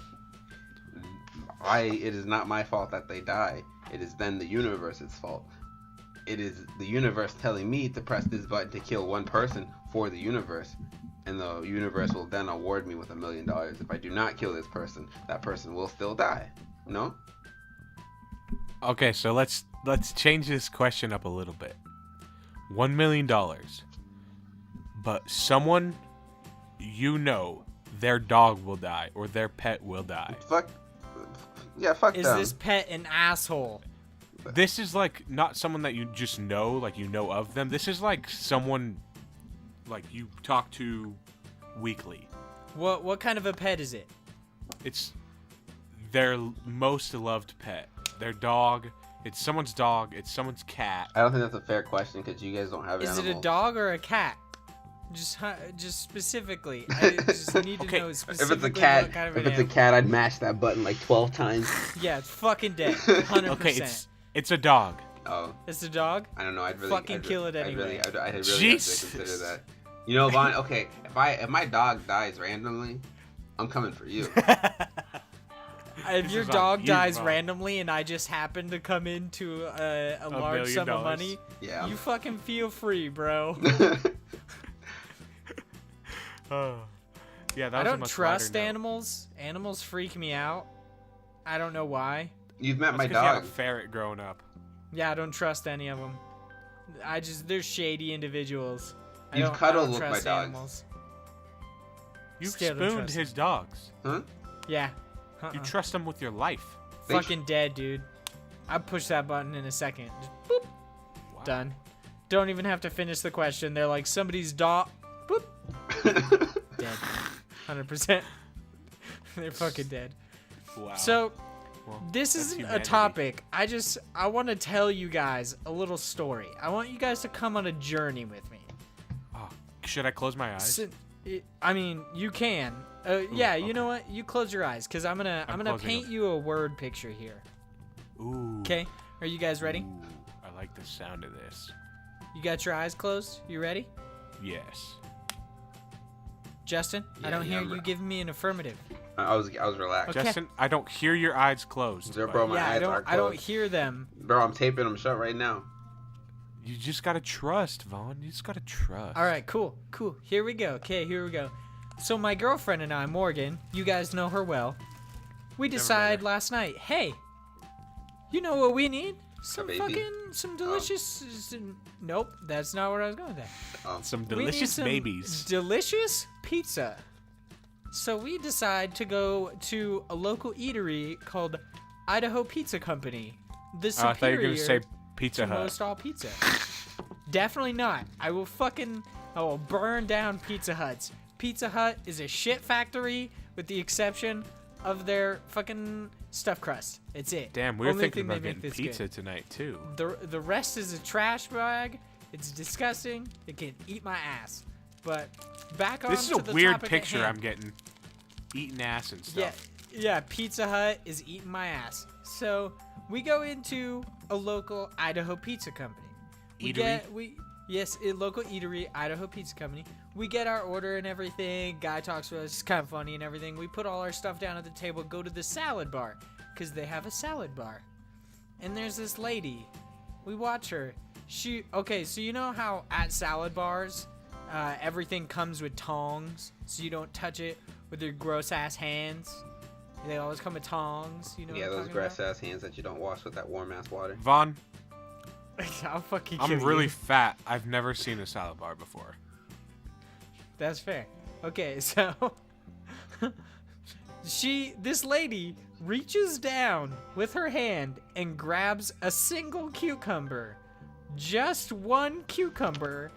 Speaker 2: it is not my fault that they die. It is then the universe's fault. It is the universe telling me to press this button to kill one person for the universe. And the universe will then award me with $1 million. If I do not kill this person, that person will still die. No?
Speaker 1: Okay, so let's change this question up a little bit. $1 million. But someone their dog will die or their pet will die.
Speaker 2: Fuck them.
Speaker 3: Is this pet an asshole?
Speaker 1: This is not someone that you just know, of them. This is someone you talk to weekly.
Speaker 3: What kind of a pet is it?
Speaker 1: It's their most loved pet. Their dog. It's someone's dog. It's someone's cat.
Speaker 2: I don't think that's a fair question because you guys don't have animals.
Speaker 3: Is it a dog or a cat? Just specifically. I just need to know specifically
Speaker 2: if it's a cat,
Speaker 3: what kind of
Speaker 2: if it's a cat, I'd mash that button 12 times.
Speaker 3: Yeah, it's fucking dead. 100%.
Speaker 1: Okay, it's a dog.
Speaker 2: Oh.
Speaker 3: It's a dog?
Speaker 2: I don't know. I'd
Speaker 3: kill it anyway.
Speaker 2: I'd really have to consider that. You know, Vaughn, okay, if my dog dies randomly, I'm coming for you.
Speaker 3: If your dog dies randomly and I just happen to come into a large sum of money, you fucking feel free, bro.
Speaker 1: Yeah,
Speaker 3: I don't trust animals. Animals freak me out. I don't know why.
Speaker 2: You've met my
Speaker 1: dog. You had a ferret growing up.
Speaker 3: Yeah, I don't trust any of them. They're shady individuals.
Speaker 2: You've cuddled with my dogs.
Speaker 3: Animals.
Speaker 1: You've spooned his dogs.
Speaker 2: Huh?
Speaker 3: Yeah.
Speaker 1: You trust them with your life.
Speaker 3: Fucking dead, dude. I'd push that button in a second. Just boop. Wow. Done. Don't even have to finish the question. They're like, somebody's dog. Boop. Dead. 100%. They're fucking dead.
Speaker 1: Wow.
Speaker 3: So,
Speaker 1: Well,
Speaker 3: this
Speaker 1: that's
Speaker 3: isn't
Speaker 1: humanity.
Speaker 3: a topic. I want to tell you guys a little story. I want you guys to come on a journey with me.
Speaker 1: Oh, should I close my eyes?
Speaker 3: I mean, you can. Yeah, you know what? You close your eyes, cause I'm gonna paint you a word picture here.
Speaker 1: Ooh.
Speaker 3: Okay, are you guys ready?
Speaker 1: Ooh, I like the sound of this.
Speaker 3: You got your eyes closed? You ready?
Speaker 1: Yes.
Speaker 3: Justin, I don't hear you giving me an affirmative.
Speaker 2: I was relaxed.
Speaker 3: Okay.
Speaker 1: Justin, I don't hear your eyes closed.
Speaker 2: Bro, my eyes are closed.
Speaker 3: I don't hear them.
Speaker 2: Bro, I'm taping them shut right now.
Speaker 1: You just gotta trust, Vaughn. You just gotta trust.
Speaker 3: All right, cool. Here we go. Okay, here we go. So my girlfriend and I, Morgan, you guys know her well. We decided last night, hey, you know what we need? Some delicious. Nope, that's not what I was going with.
Speaker 1: Some delicious babies.
Speaker 3: Delicious pizza. So we decide to go to a local eatery called Idaho Pizza Company. The superior
Speaker 1: I thought you were gonna say Pizza Hut.
Speaker 3: Most all pizza. Definitely not. I will burn down Pizza Huts. Pizza Hut is a shit factory with the exception of their fucking stuffed crust. It's it.
Speaker 1: Damn, we were
Speaker 3: Only
Speaker 1: thinking
Speaker 3: thing
Speaker 1: about
Speaker 3: they make
Speaker 1: getting
Speaker 3: this
Speaker 1: pizza
Speaker 3: good.
Speaker 1: tonight too.
Speaker 3: The rest is a trash bag. It's disgusting. It can eat my ass. But back on
Speaker 1: This is
Speaker 3: to
Speaker 1: a
Speaker 3: the
Speaker 1: weird
Speaker 3: topic at
Speaker 1: picture
Speaker 3: hand.
Speaker 1: I'm getting. Eating ass and stuff.
Speaker 3: Yeah, Pizza Hut is eating my ass. So we go into a local Idaho Pizza Company. A local eatery, Idaho Pizza Company. We get our order and everything. Guy talks to us. It's kind of funny and everything. We put all our stuff down at the table, go to the salad bar because they have a salad bar. And there's this lady. We watch her. So you know how at salad bars, everything comes with tongs, so you don't touch it with your gross ass hands. They always come with tongs. You know.
Speaker 2: Yeah,
Speaker 3: what I'm
Speaker 2: those
Speaker 3: talking
Speaker 2: grass ass hands that you don't wash with that warm ass water.
Speaker 1: Vaughn,
Speaker 3: I'll fucking
Speaker 1: I'm
Speaker 3: kill
Speaker 1: really
Speaker 3: you.
Speaker 1: fat. I've never seen a salad bar before.
Speaker 3: That's fair. Okay, so this lady reaches down with her hand and grabs a single cucumber, just one cucumber,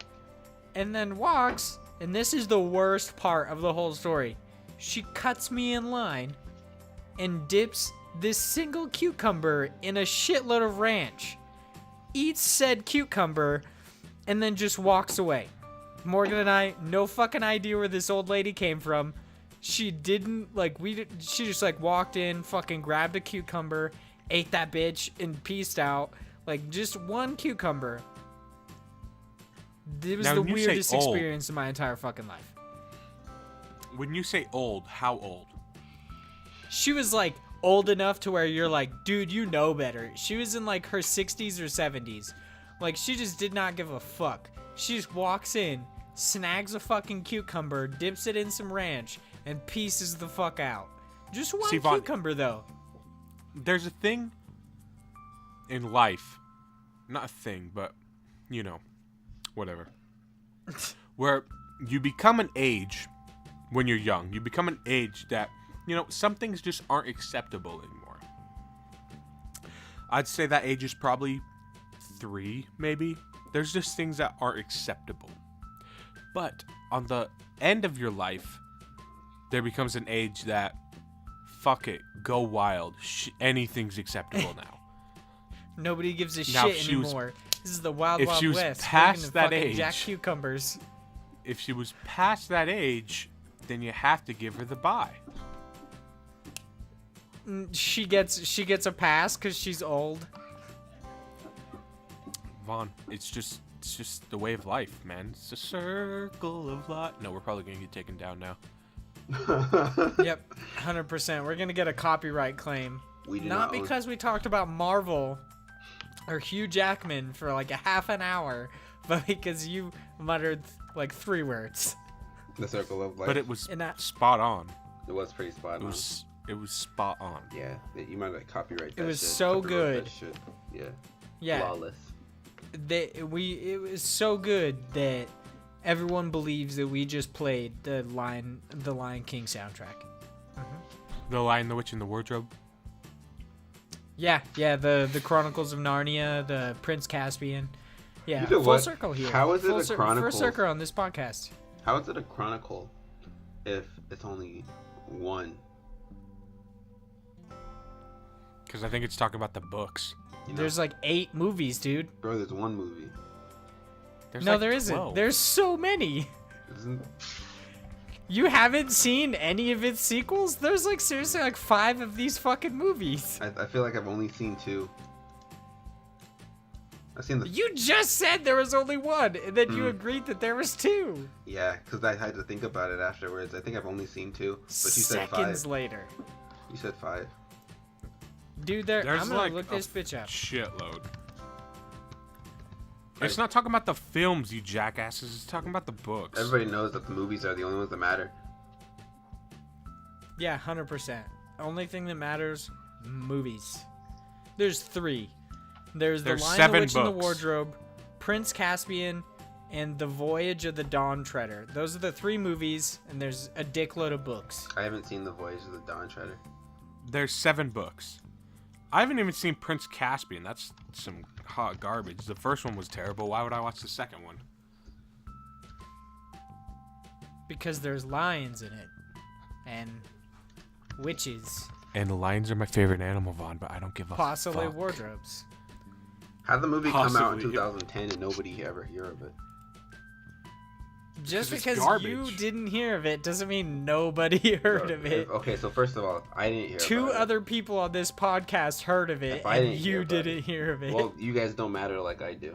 Speaker 3: and then walks, and this is the worst part of the whole story. She cuts me in line and dips this single cucumber in a shitload of ranch, eats said cucumber, and then just walks away. Morgan and I, no fucking idea where this old lady came from. She didn't, she just, walked in, fucking grabbed a cucumber, ate that bitch, and peaced out. Just one cucumber. It was
Speaker 1: Now,
Speaker 3: the
Speaker 1: when you say
Speaker 3: weirdest
Speaker 1: old-
Speaker 3: experience in my entire fucking life.
Speaker 1: When you say old, how old?
Speaker 3: She was, old enough to where you're like, dude, you know better. She was in, her 60s or 70s. She just did not give a fuck. She just walks in, snags a fucking cucumber, dips it in some ranch, and pieces the fuck out. Just one
Speaker 1: See, Vaughn,
Speaker 3: cucumber, though.
Speaker 1: There's a thing in life, not a thing, but, whatever, where you become an age when you're young. You become an age that, some things just aren't acceptable anymore. I'd say that age is probably 3, maybe. There's just things that aren't acceptable. But on the end of your life, there becomes an age that, fuck it, go wild. Anything's acceptable now.
Speaker 3: Nobody gives a
Speaker 1: Now,
Speaker 3: shit anymore. This is the wild,
Speaker 1: if
Speaker 3: wild
Speaker 1: she was
Speaker 3: west.
Speaker 1: past
Speaker 3: We're gonna
Speaker 1: that
Speaker 3: fucking
Speaker 1: age-
Speaker 3: jack cucumbers.
Speaker 1: If she was past that age, then you have to give her the bye.
Speaker 3: She gets a pass because she's old.
Speaker 1: Vaughn, it's just the way of life, man. It's a circle of life. No, we're probably gonna get taken down now.
Speaker 3: Yep, 100%. We're gonna get a copyright claim.
Speaker 2: We do
Speaker 3: Not
Speaker 2: own-
Speaker 3: because we talked about Marvel or Hugh Jackman for a half an hour, but because you muttered 3 words.
Speaker 2: The circle of life.
Speaker 1: But it was
Speaker 3: And that-
Speaker 1: spot on.
Speaker 2: It was pretty spot on.
Speaker 1: It was spot on.
Speaker 2: Yeah, you might copyright that.
Speaker 3: was
Speaker 2: shit.
Speaker 3: so
Speaker 2: Copyright
Speaker 3: good.
Speaker 2: that shit. Yeah.
Speaker 3: Yeah,
Speaker 2: Flawless.
Speaker 3: it was so good that everyone believes that we just played the Lion King soundtrack.
Speaker 1: The Lion, the Witch, and the Wardrobe.
Speaker 3: Yeah, the Chronicles of Narnia, the Prince Caspian. Yeah,
Speaker 2: You know
Speaker 3: full
Speaker 2: what?
Speaker 3: circle here.
Speaker 2: How is it
Speaker 3: Full
Speaker 2: a Chronicles?
Speaker 3: First circle on this podcast.
Speaker 2: How is it a chronicle if it's only one?
Speaker 1: Because I think it's talking about the books.
Speaker 2: You know?
Speaker 3: There's like 8 movies, dude.
Speaker 2: Bro, there's one movie.
Speaker 1: There's
Speaker 3: No,
Speaker 1: like
Speaker 3: there
Speaker 1: 12.
Speaker 3: isn't. There's so many.
Speaker 2: Isn't?
Speaker 3: You haven't seen any of its sequels? There's like seriously like 5 of these fucking movies.
Speaker 2: I feel like I've only seen 2. I've seen the...
Speaker 3: You just said there was only 1, and then you agreed that there was 2.
Speaker 2: Yeah, because I had to think about it afterwards. I think I've only seen 2. But you said 5.
Speaker 3: Seconds later.
Speaker 2: You said 5.
Speaker 3: Dude,
Speaker 1: There's
Speaker 3: I'm gonna
Speaker 1: like
Speaker 3: look this bitch up.
Speaker 1: Shitload. It's not talking about the films, you jackasses. It's talking about the books.
Speaker 2: Everybody knows that the movies are the only ones that matter.
Speaker 3: Yeah, 100%. Only thing that matters, movies. There's 3. There's The Lion, the
Speaker 1: 7
Speaker 3: Witch, and the
Speaker 1: books.
Speaker 3: Wardrobe, Prince Caspian, and The Voyage of the Dawn Treader. Those are the 3 movies, and there's a dickload of books.
Speaker 2: I haven't seen The Voyage of the Dawn Treader.
Speaker 1: There's 7 books. I haven't even seen Prince Caspian. That's some hot garbage. The first one was terrible. Why would I watch the second one?
Speaker 3: Because there's lions in it. And witches.
Speaker 1: And lions are my favorite animal, Vaughn, but I don't give a
Speaker 3: Possibly
Speaker 1: fuck.
Speaker 3: wardrobes.
Speaker 2: How'd the movie come out in
Speaker 1: Possibly, yeah.
Speaker 2: 2010 and nobody ever hear of it?
Speaker 3: Just
Speaker 1: 'Cause it's
Speaker 3: because you
Speaker 1: garbage.
Speaker 3: didn't hear of it doesn't mean nobody heard of it.
Speaker 2: Okay, so first of all, I didn't hear
Speaker 3: 2
Speaker 2: about
Speaker 3: other people on this podcast heard of it,
Speaker 2: If I
Speaker 3: and
Speaker 2: didn't hear
Speaker 3: you
Speaker 2: about
Speaker 3: didn't
Speaker 2: it.
Speaker 3: hear of
Speaker 2: it.
Speaker 3: it.
Speaker 2: Well, you guys don't matter like I do.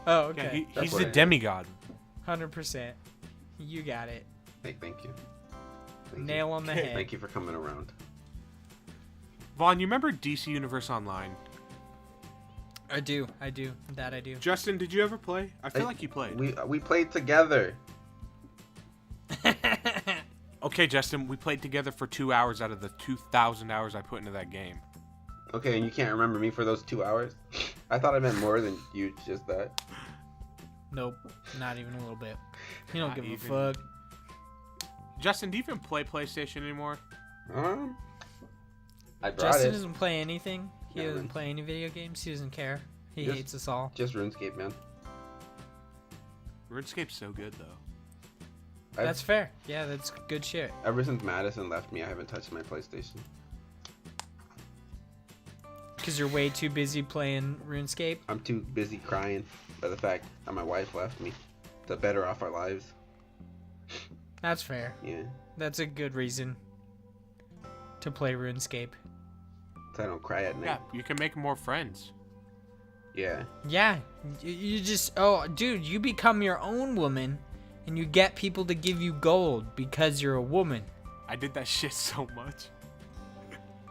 Speaker 3: Oh,
Speaker 1: Yeah,
Speaker 3: okay.
Speaker 2: That's
Speaker 1: he's
Speaker 2: what
Speaker 1: the
Speaker 2: I heard.
Speaker 1: demigod.
Speaker 3: 100%. You got it.
Speaker 2: Hey, thank you. Thank
Speaker 3: Nail
Speaker 2: you.
Speaker 3: on the head.
Speaker 2: Thank you for coming around.
Speaker 1: Vaughn, you remember DC Universe Online?
Speaker 3: I do. That I do.
Speaker 1: Justin, did you ever play? I feel like you played.
Speaker 2: We played together.
Speaker 1: Okay, Justin, we played together for 2 hours out of the 2,000 hours I put into that game.
Speaker 2: Okay, and you can't remember me for those 2 hours? I thought I meant more than you just that.
Speaker 3: Nope. Not even a little bit. You don't
Speaker 1: Not
Speaker 3: give
Speaker 1: even.
Speaker 3: a fuck.
Speaker 1: Justin, do you even play PlayStation anymore?
Speaker 2: I brought
Speaker 3: Justin
Speaker 2: it.
Speaker 3: doesn't play anything. He
Speaker 2: Yeah,
Speaker 3: doesn't
Speaker 2: man.
Speaker 3: play any video games. He doesn't care. He
Speaker 2: Just-
Speaker 3: hates us all.
Speaker 2: Just RuneScape, man.
Speaker 1: RuneScape's so good, though.
Speaker 3: That's fair. Yeah, that's good shit.
Speaker 2: Ever since Madison left me, I haven't touched my PlayStation.
Speaker 3: Because you're way too busy playing RuneScape.
Speaker 2: I'm too busy crying by the fact that my wife left me to better off our lives.
Speaker 3: That's fair.
Speaker 2: Yeah,
Speaker 3: That's a good reason to play RuneScape.
Speaker 2: so I don't cry at
Speaker 1: Yeah,
Speaker 2: night.
Speaker 1: you can make more friends.
Speaker 2: Yeah.
Speaker 3: Yeah, you just, oh, dude, you become your own woman and you get people to give you gold because you're a woman.
Speaker 1: I did that shit so much.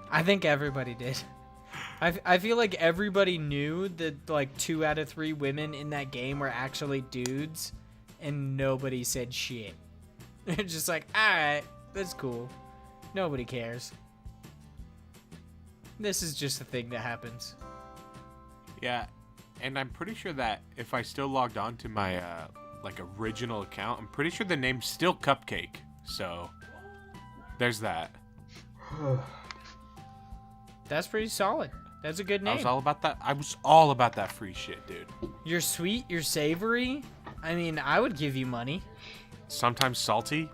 Speaker 3: I think everybody did. I feel like everybody knew that like 2 out of 3 women in that game were actually dudes and nobody said shit. They're just like, alright, that's cool. Nobody cares. This is just a thing that happens.
Speaker 1: Yeah, and I'm pretty sure that if I still logged on to my like original account, I'm pretty sure the name's still Cupcake. So there's that.
Speaker 3: That's pretty solid. That's a good
Speaker 1: I
Speaker 3: name.
Speaker 1: was all about that. I was all about that free shit, dude.
Speaker 3: You're sweet, you're savory. I mean, I would give you money.
Speaker 1: Sometimes salty.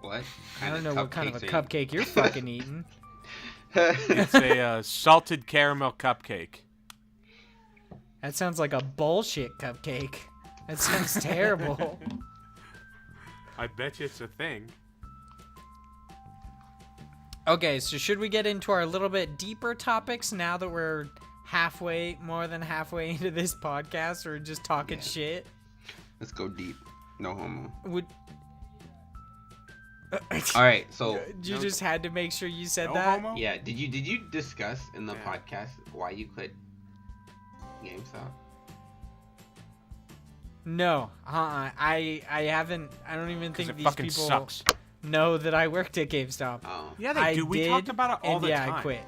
Speaker 2: What?
Speaker 3: I don't know what kind of a cupcake you're fucking eating.
Speaker 1: It's a salted caramel cupcake.
Speaker 3: That sounds like a bullshit cupcake. That sounds terrible.
Speaker 1: I bet you it's a thing.
Speaker 3: Okay, so should we get into our little bit deeper topics now that we're more than halfway into this podcast, or just talking
Speaker 2: Yeah.
Speaker 3: shit?
Speaker 2: Let's go deep. No homo.
Speaker 3: Would
Speaker 2: All right, so
Speaker 3: you just had to make sure you said
Speaker 1: No
Speaker 3: that?
Speaker 1: homo?
Speaker 2: yeah, did you discuss in the
Speaker 1: Yeah.
Speaker 2: podcast why you quit GameStop?
Speaker 3: No, I haven't. I don't even
Speaker 1: Because
Speaker 3: think
Speaker 1: it
Speaker 3: these
Speaker 1: fucking
Speaker 3: people
Speaker 1: sucks.
Speaker 3: know that I worked at GameStop.
Speaker 2: Oh,
Speaker 1: Yeah, they
Speaker 3: I
Speaker 1: do. We
Speaker 3: did,
Speaker 1: talked about it all
Speaker 3: and
Speaker 1: the
Speaker 3: yeah,
Speaker 1: time.
Speaker 3: I quit.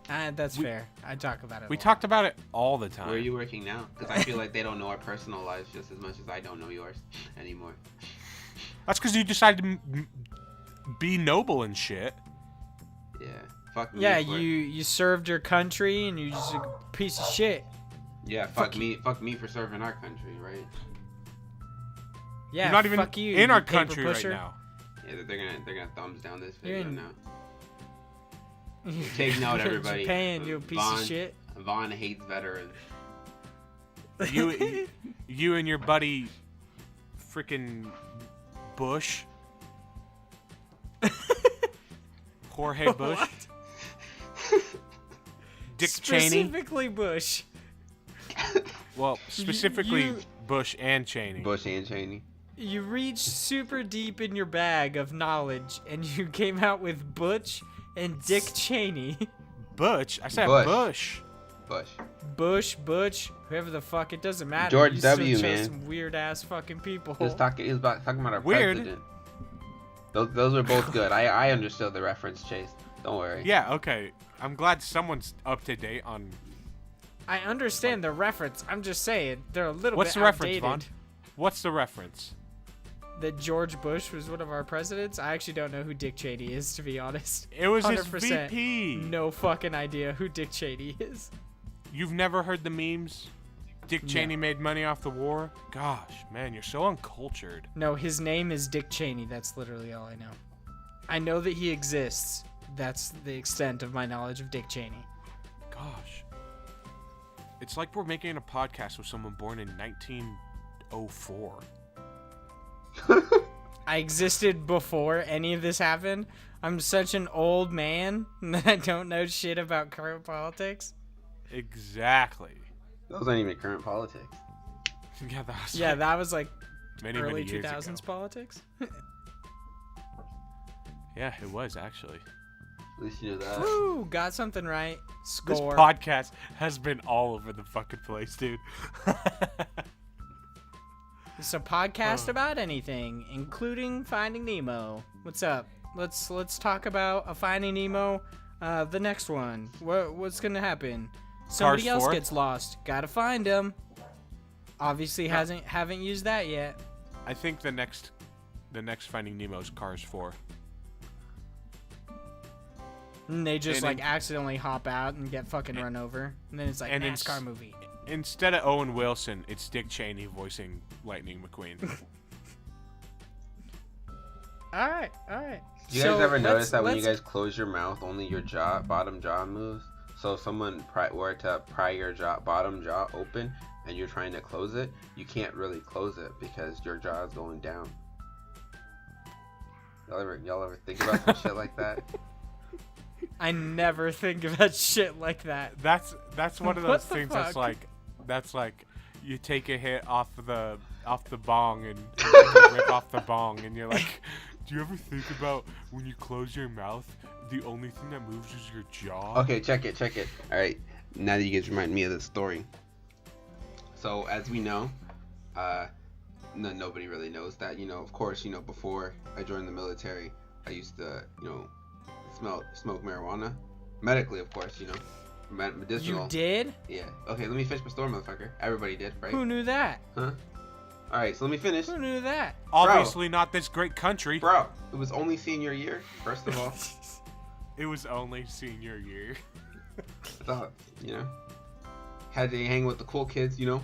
Speaker 3: That's fair. I talk about it.
Speaker 1: We
Speaker 3: a lot.
Speaker 1: talked about it all the time.
Speaker 2: where are you working now? Because I feel like they don't know our personal lives just as much as I don't know yours anymore.
Speaker 1: That's because you decided to be noble and shit.
Speaker 2: Yeah, fuck me.
Speaker 3: Yeah,
Speaker 2: for it.
Speaker 3: you served your country and you just a piece of shit.
Speaker 2: Yeah, fuck me for serving our country, right?
Speaker 3: Yeah,
Speaker 1: You're not even
Speaker 3: fuck you,
Speaker 1: in
Speaker 3: you
Speaker 1: our
Speaker 3: paper
Speaker 1: country right
Speaker 3: pusher.
Speaker 1: now.
Speaker 2: Yeah, they're gonna thumbs down this
Speaker 3: You're
Speaker 2: video
Speaker 3: in-
Speaker 2: now. Take note, everybody.
Speaker 3: Japan, you piece of shit.
Speaker 2: Vaughn hates veterans.
Speaker 1: You and your buddy, freaking Bush. Jorge Bush.
Speaker 3: What?
Speaker 1: Dick Cheney.
Speaker 3: Specifically Bush.
Speaker 1: Well, specifically Bush and Cheney.
Speaker 2: Bush and Cheney.
Speaker 3: You reached super deep in your bag of knowledge, and you came out with Butch and Dick Cheney.
Speaker 1: Butch? I said
Speaker 2: Bush.
Speaker 3: Butch, whoever the fuck, it doesn't matter.
Speaker 2: George
Speaker 3: You
Speaker 2: W,
Speaker 3: chose
Speaker 2: man.
Speaker 3: some weird ass fucking people.
Speaker 2: He was talking about our
Speaker 1: Weird.
Speaker 2: president. Those were both good. I understood the reference, Chase. Don't worry.
Speaker 1: Yeah, okay. I'm glad someone's up to date on.
Speaker 3: I understand the reference. I'm just saying they're a little
Speaker 1: What's
Speaker 3: bit
Speaker 1: the reference,
Speaker 3: outdated.
Speaker 1: Vaughn? What's the reference?
Speaker 3: That George Bush was one of our presidents. I actually don't know who Dick Cheney is, to be honest.
Speaker 1: It was his
Speaker 3: 100%
Speaker 1: VP.
Speaker 3: No fucking idea who Dick Cheney is.
Speaker 1: You've never heard the memes? Dick Cheney made money off the war? Gosh, man, you're so uncultured.
Speaker 3: No, his name is Dick Cheney. That's literally all I know. I know that he exists. That's the extent of my knowledge of Dick Cheney.
Speaker 1: Gosh. It's like we're making a podcast with someone born in 1904.
Speaker 3: I existed before any of this happened. I'm such an old man that I don't know shit about current politics.
Speaker 1: Exactly.
Speaker 2: Those aren't even current politics.
Speaker 1: Yeah,
Speaker 3: That was like
Speaker 1: many
Speaker 3: early
Speaker 1: years
Speaker 3: 2000s
Speaker 1: ago.
Speaker 3: politics.
Speaker 1: Yeah, it was actually.
Speaker 2: At least you know that.
Speaker 3: Woo, got something right.
Speaker 1: This
Speaker 3: Score.
Speaker 1: podcast has been all over the fucking place, dude.
Speaker 3: It's a podcast about anything, including Finding Nemo. What's up? Let's talk about a Finding Nemo. The next one. What's gonna happen? Somebody
Speaker 1: Cars
Speaker 3: else
Speaker 1: 4?
Speaker 3: gets lost. Gotta find him. Obviously haven't used that yet.
Speaker 1: I think the next Finding Nemo is Cars 4.
Speaker 3: And they just
Speaker 1: And
Speaker 3: accidentally hop out and get fucking run over. And then it's like
Speaker 1: and
Speaker 3: NASCAR movie.
Speaker 1: Instead of Owen Wilson, it's Dick Cheney voicing Lightning McQueen.
Speaker 3: Alright.
Speaker 2: Do you guys ever notice that when you guys close your mouth, only your bottom jaw moves? So if someone were to pry your bottom jaw open and you're trying to close it, you can't really close it because your jaw is going down. Y'all ever think about some shit like that?
Speaker 3: I never think about shit like that.
Speaker 1: That's one of
Speaker 3: What
Speaker 1: those
Speaker 3: the
Speaker 1: things
Speaker 3: fuck?
Speaker 1: that's like you take a hit off the bong and you rip off the bong and you're like, do you ever think about when you close your mouth, the only thing that moves is your jaw?
Speaker 2: Okay, check it. All right, now that you guys remind me of this story. So as we know, nobody really knows that. Of course, before I joined the military, I used to, smoke marijuana, medically, of course. Medicinal.
Speaker 3: You did?
Speaker 2: Yeah. Okay, let me finish my story, motherfucker. Everybody did, right?
Speaker 3: Who knew that?
Speaker 2: Huh? All right, so let me finish.
Speaker 3: Who knew that?
Speaker 1: Obviously not this great country.
Speaker 2: Bro, it was only senior year, first of all.
Speaker 1: It was only senior year.
Speaker 2: I thought, had to hang with the cool kids, All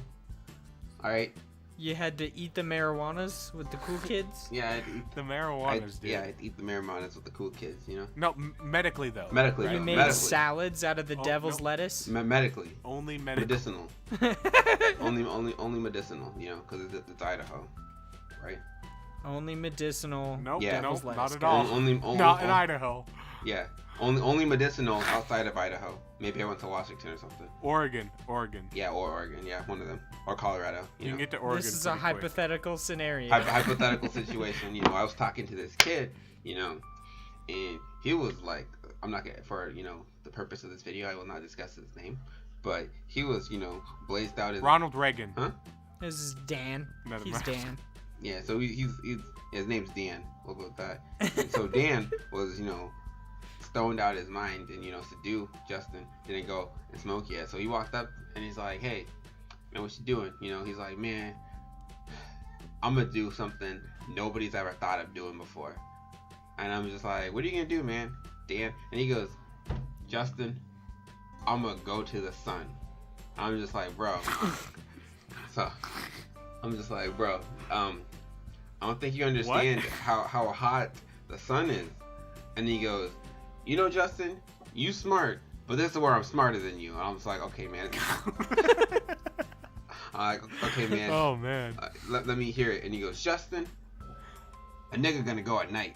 Speaker 2: right.
Speaker 3: You had to eat the marijuanas with the cool kids?
Speaker 2: Yeah, I'd eat
Speaker 1: The marijuanas, dude.
Speaker 2: Yeah, I'd eat the marijuanas with the cool kids,
Speaker 1: No, medically though.
Speaker 2: Medically,
Speaker 1: right?
Speaker 3: You made
Speaker 2: medically.
Speaker 3: salads out of the devil's
Speaker 1: no.
Speaker 3: lettuce?
Speaker 2: Medically.
Speaker 1: Only medical.
Speaker 2: Medicinal. only medicinal, because it's Idaho, right?
Speaker 3: Only medicinal.
Speaker 1: Nope,
Speaker 2: Yeah.
Speaker 1: nope,
Speaker 3: Devil's
Speaker 1: not
Speaker 3: lettuce,
Speaker 1: at
Speaker 3: guys.
Speaker 1: all.
Speaker 2: Only
Speaker 1: Not in Idaho.
Speaker 2: Yeah, only medicinal outside of Idaho. Maybe I went to Washington or something.
Speaker 1: Oregon.
Speaker 2: Yeah, or Oregon. Yeah, one of them. Or Colorado.
Speaker 1: You can get to Oregon.
Speaker 3: This is a
Speaker 1: pretty quick.
Speaker 3: hypothetical scenario.
Speaker 2: Hypothetical situation. I was talking to this kid, and he was like, I'm not gonna, for the purpose of this video, I will not discuss his name, but he was, blazed out his
Speaker 3: Ronald
Speaker 1: Reagan.
Speaker 2: Huh?
Speaker 3: This is Dan.
Speaker 1: Never
Speaker 3: He's
Speaker 1: mind.
Speaker 3: Dan.
Speaker 2: Yeah, so he's his name's Dan. We'll go with that. And so Dan was, stoned out his mind and, seduced Justin. Didn't go and smoke yet. So he walked up and he's like, hey, man, what you doing? He's like, man, I'm going to do something nobody's ever thought of doing before. And I'm just like, what are you going to do, man? Dan? And he goes, Justin, I'm going to go to the sun. I'm just like, bro. So I'm just like, bro, I don't think you understand how hot the sun is. And he goes, Justin, you smart, but this is where I'm smarter than you. And I'm just like, okay, man. I'm like, okay, man.
Speaker 1: Oh, man.
Speaker 2: Let me hear it. And he goes, Justin, a nigga gonna go at night.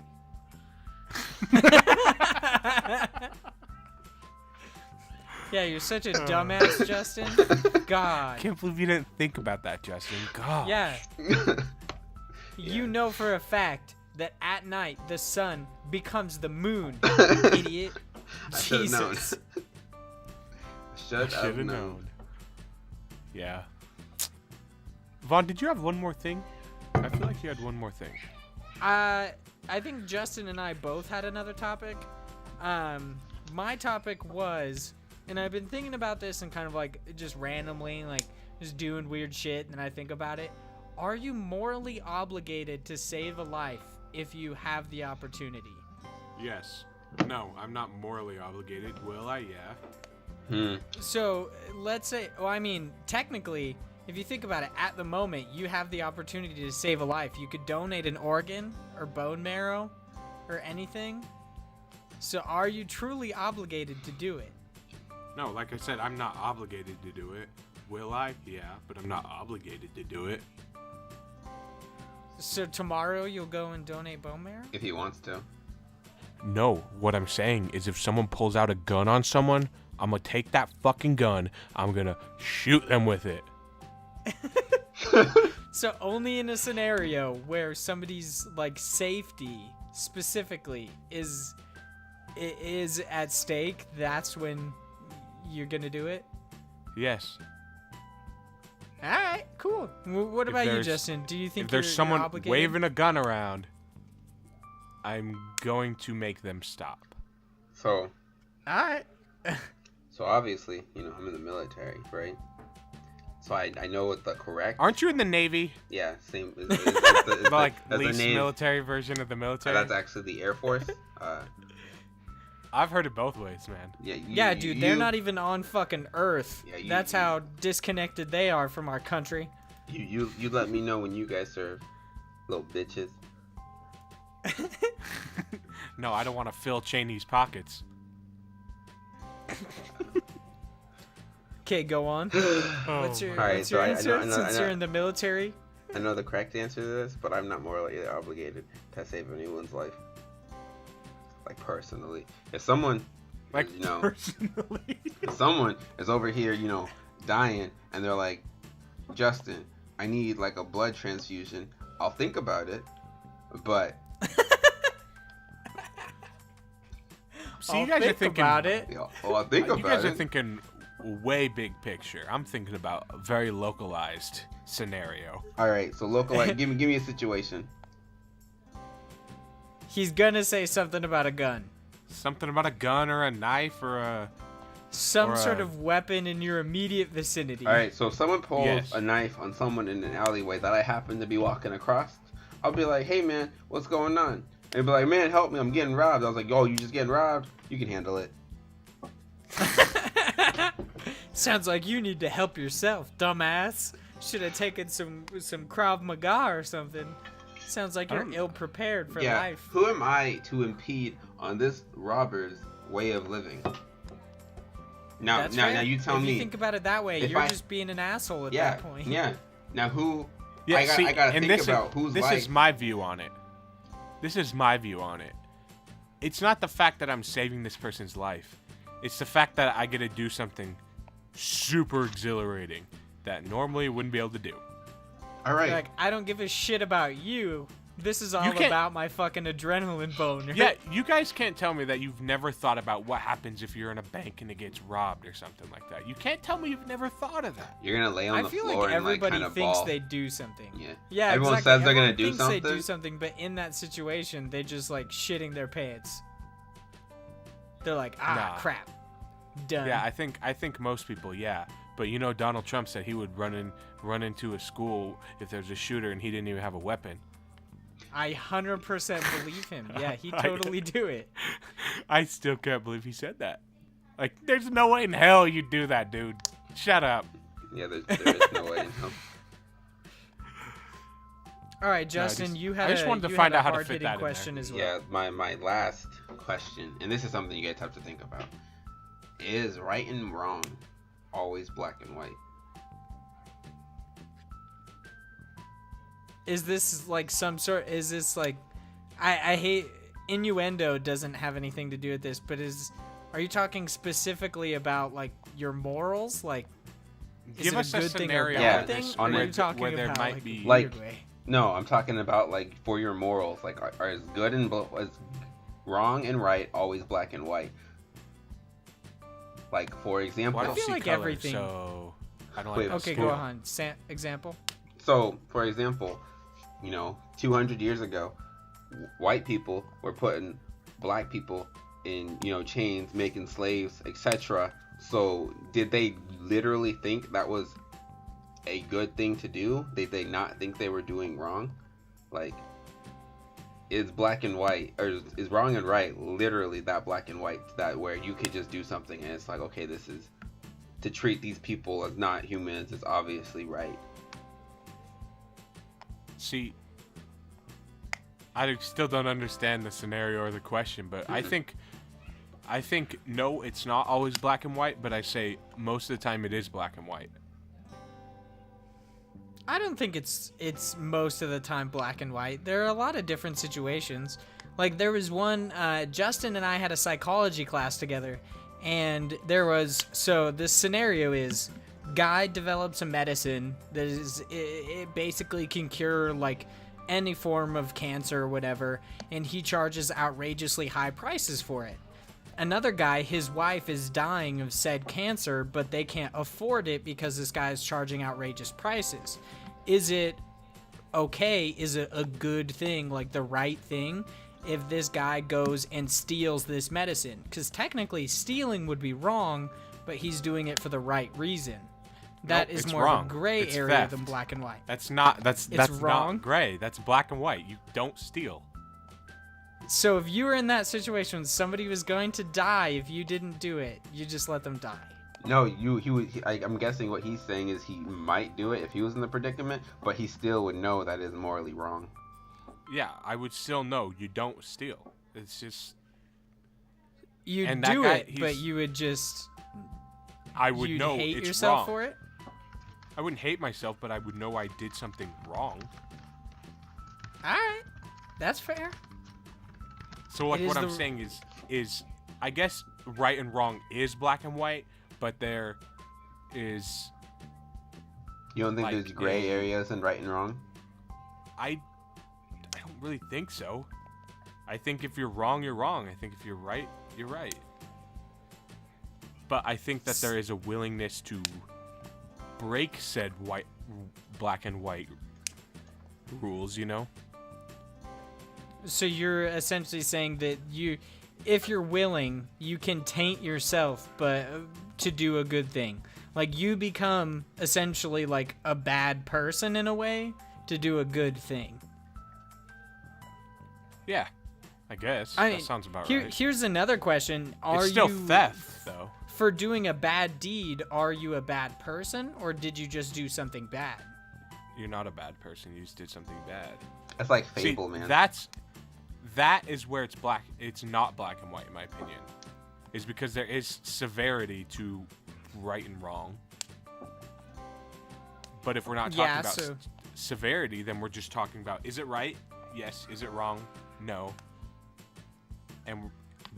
Speaker 3: Yeah, you're such a dumbass, Justin. God.
Speaker 1: Can't believe you didn't think about that, Justin. God.
Speaker 3: Yeah. You know for a fact that at night the sun becomes the moon, idiot. Jesus.
Speaker 2: Should have known.
Speaker 1: Yeah. Vaughn, did you have one more thing? I feel like you had one more thing.
Speaker 3: I think Justin and I both had another topic. My topic was, and I've been thinking about this and kind of like just randomly, like just doing weird shit, and I think about it. Are you morally obligated to save a life if you have the opportunity?
Speaker 1: Yes. No, I'm not morally obligated. Will I? Yeah.
Speaker 3: So let's say, well, I mean, technically, if you think about it, at the moment, you have the opportunity to save a life. You could donate an organ or bone marrow or anything. So are you truly obligated to do it?
Speaker 1: No, like I said, I'm not obligated to do it. Will I? Yeah, but I'm not obligated to do it.
Speaker 3: So tomorrow you'll go and donate bone marrow?
Speaker 2: If he wants to.
Speaker 1: No, what I'm saying is if someone pulls out a gun on someone, I'm gonna take that fucking gun, I'm gonna shoot them with it.
Speaker 3: So only in a scenario where somebody's like safety specifically is at stake, that's when you're gonna do it?
Speaker 1: Yes.
Speaker 3: All right, cool. What about you, Justin? Do you think
Speaker 1: if there's
Speaker 3: you're
Speaker 1: someone
Speaker 3: obligated?
Speaker 1: waving a gun around, I'm going to make them stop.
Speaker 2: So.
Speaker 3: All right.
Speaker 2: So obviously, I'm in the military, right? So I know what the correct.
Speaker 1: Aren't you in the Navy?
Speaker 2: Yeah, same.
Speaker 1: Like least military version of the military.
Speaker 2: That's actually the Air Force.
Speaker 1: I've heard it both ways, man.
Speaker 3: Yeah, dude, they're not even on fucking Earth.
Speaker 2: Yeah,
Speaker 3: that's how disconnected they are from our country.
Speaker 2: You let me know when you guys serve, little bitches.
Speaker 1: No, I don't want to fill Cheney's pockets.
Speaker 3: Okay, go on. What's your answer? Since you're in the military?
Speaker 2: I know the correct answer to this, but I'm not morally obligated to save anyone's life. Like personally, if someone,
Speaker 1: personally,
Speaker 2: if someone is over here, dying, and they're like, Justin, I need like a blood transfusion. I'll think about it, but.
Speaker 1: See, you guys are thinking
Speaker 2: about it. Well, I'll think about it.
Speaker 1: You guys are thinking way big picture. I'm thinking about a very localized scenario.
Speaker 2: All right, so localized. give me a situation.
Speaker 3: He's gonna say something about a gun.
Speaker 1: Something about a gun or a knife or
Speaker 3: some sort of weapon in your immediate vicinity.
Speaker 2: All right, so if someone pulls a knife on someone in an alleyway that I happen to be walking across, I'll be like, hey man, what's going on? And they'll be like, man, help me, I'm getting robbed. I was like, yo, you just getting robbed? You can handle it.
Speaker 3: Sounds like you need to help yourself, dumbass. Should have taken some Krav Maga or something. Sounds like you're ill prepared for life.
Speaker 2: Who am I to impede on this robber's way of living? Now you tell me.
Speaker 3: If you think about it that way, you're just being an asshole at that point.
Speaker 2: Yeah. Now who?
Speaker 1: Yeah,
Speaker 2: I gotta think about who's life.
Speaker 1: This is my view on it. It's not the fact that I'm saving this person's life. It's the fact that I get to do something super exhilarating that normally wouldn't be able to do.
Speaker 2: All right.
Speaker 3: Like, I don't give a shit about you. This is all about my fucking adrenaline boner.
Speaker 1: Yeah, you guys can't tell me that you've never thought about what happens if you're in a bank and it gets robbed or something like that. You can't tell me you've never thought of that.
Speaker 2: You're gonna lay on the floor and
Speaker 3: I feel like everybody
Speaker 2: kind of
Speaker 3: thinks
Speaker 2: ball.
Speaker 3: they do something.
Speaker 2: Yeah.
Speaker 3: Yeah.
Speaker 2: Everyone
Speaker 3: exactly.
Speaker 2: says they're gonna do something.
Speaker 3: They do something, but in that situation, they just like shitting their pants. They're like, crap, done.
Speaker 1: Yeah, I think most people, yeah. But Donald Trump said he would run into a school if there's a shooter and he didn't even have a weapon.
Speaker 3: I 100% believe him. Yeah, he totally do it.
Speaker 1: I still can't believe he said that. Like, there's no way in hell you'd do that, dude. Shut up.
Speaker 2: Yeah, there is no way in hell.
Speaker 3: All right, Justin, you had
Speaker 1: find
Speaker 3: a
Speaker 1: out how to fit that
Speaker 3: question as well.
Speaker 2: Yeah, my last question, and this is something you guys have to think about. Is right and wrong always black and white?
Speaker 3: Is this like some sort? Is this like? I hate innuendo. Doesn't have anything to do with this, but are you talking specifically about like your morals? Like,
Speaker 1: give us a scenario
Speaker 3: or are you talking
Speaker 1: where there
Speaker 3: about
Speaker 1: might
Speaker 3: like
Speaker 1: be
Speaker 3: a weird way?
Speaker 2: No, I'm talking about like for your morals. Like, are as good and as wrong and right always black and white? Like, for example,
Speaker 1: well, I don't
Speaker 3: feel
Speaker 1: see
Speaker 3: like
Speaker 1: color,
Speaker 3: everything.
Speaker 1: So I don't
Speaker 2: Wait,
Speaker 1: like
Speaker 3: okay, go on. Example.
Speaker 2: So, for example, 200 years ago, white people were putting black people in, chains, making slaves, etc. So, did they literally think that was a good thing to do? Did they not think they were doing wrong? Like, is black and white, or is wrong and right literally that black and white, that where you could just do something and it's like, okay, this is to treat these people as not humans is obviously right?
Speaker 1: See, I still don't understand the scenario or the question, but I think no, it's not always black and white, but I say most of the time it is black and white.
Speaker 3: I don't think it's most of the time black and white. There are a lot of different situations. Like there was one, Justin and I had a psychology class together, and this scenario is, guy develops a medicine that it basically can cure like any form of cancer or whatever, and he charges outrageously high prices for it. Another guy, his wife is dying of said cancer, but they can't afford it because this guy is charging outrageous prices. Is it okay? Is it a good thing, like the right thing, if this guy goes and steals this medicine? Because technically stealing would be wrong, but he's doing it for the right reason. That is more
Speaker 1: wrong.
Speaker 3: of a gray
Speaker 1: It's
Speaker 3: area
Speaker 1: theft.
Speaker 3: than black and white.
Speaker 1: That's not
Speaker 3: wrong.
Speaker 1: not gray. That's black and white. You don't steal.
Speaker 3: So if you were in that situation, somebody was going to die if you didn't do it, you just let them die.
Speaker 2: No, I'm guessing what he's saying is he might do it if he was in the predicament, but he still would know that is morally wrong.
Speaker 1: Yeah, I would still know you don't steal. It's just
Speaker 3: you
Speaker 1: and
Speaker 3: do
Speaker 1: that guy,
Speaker 3: it, but you would just
Speaker 1: I would
Speaker 3: you'd
Speaker 1: know
Speaker 3: hate
Speaker 1: it's
Speaker 3: yourself
Speaker 1: wrong.
Speaker 3: for it.
Speaker 1: I wouldn't hate myself, but I would know I did something wrong.
Speaker 3: All right, that's fair.
Speaker 1: So like what I'm saying is I guess right and wrong is black and white, but there is.
Speaker 2: You don't think
Speaker 1: like
Speaker 2: there's gray areas in right and wrong?
Speaker 1: I don't really think so. I think if you're wrong, you're wrong. I think if you're right, you're right. But I think that there is a willingness to break said black and white rules,
Speaker 3: So you're essentially saying that if you're willing, you can taint yourself, but to do a good thing. Like you become essentially like a bad person in a way to do a good thing.
Speaker 1: Yeah, I guess. That sounds about right.
Speaker 3: Here's another question.
Speaker 1: It's still theft, though.
Speaker 3: For doing a bad deed, are you a bad person, or did you just do something bad?
Speaker 1: You're not a bad person. You just did something bad.
Speaker 2: That's like Fable, man.
Speaker 1: That is where it's black. It's not black and white, in my opinion. Is because there is severity to right and wrong. But if we're not talking about severity, then we're just talking about, is it right? Yes. Is it wrong? No.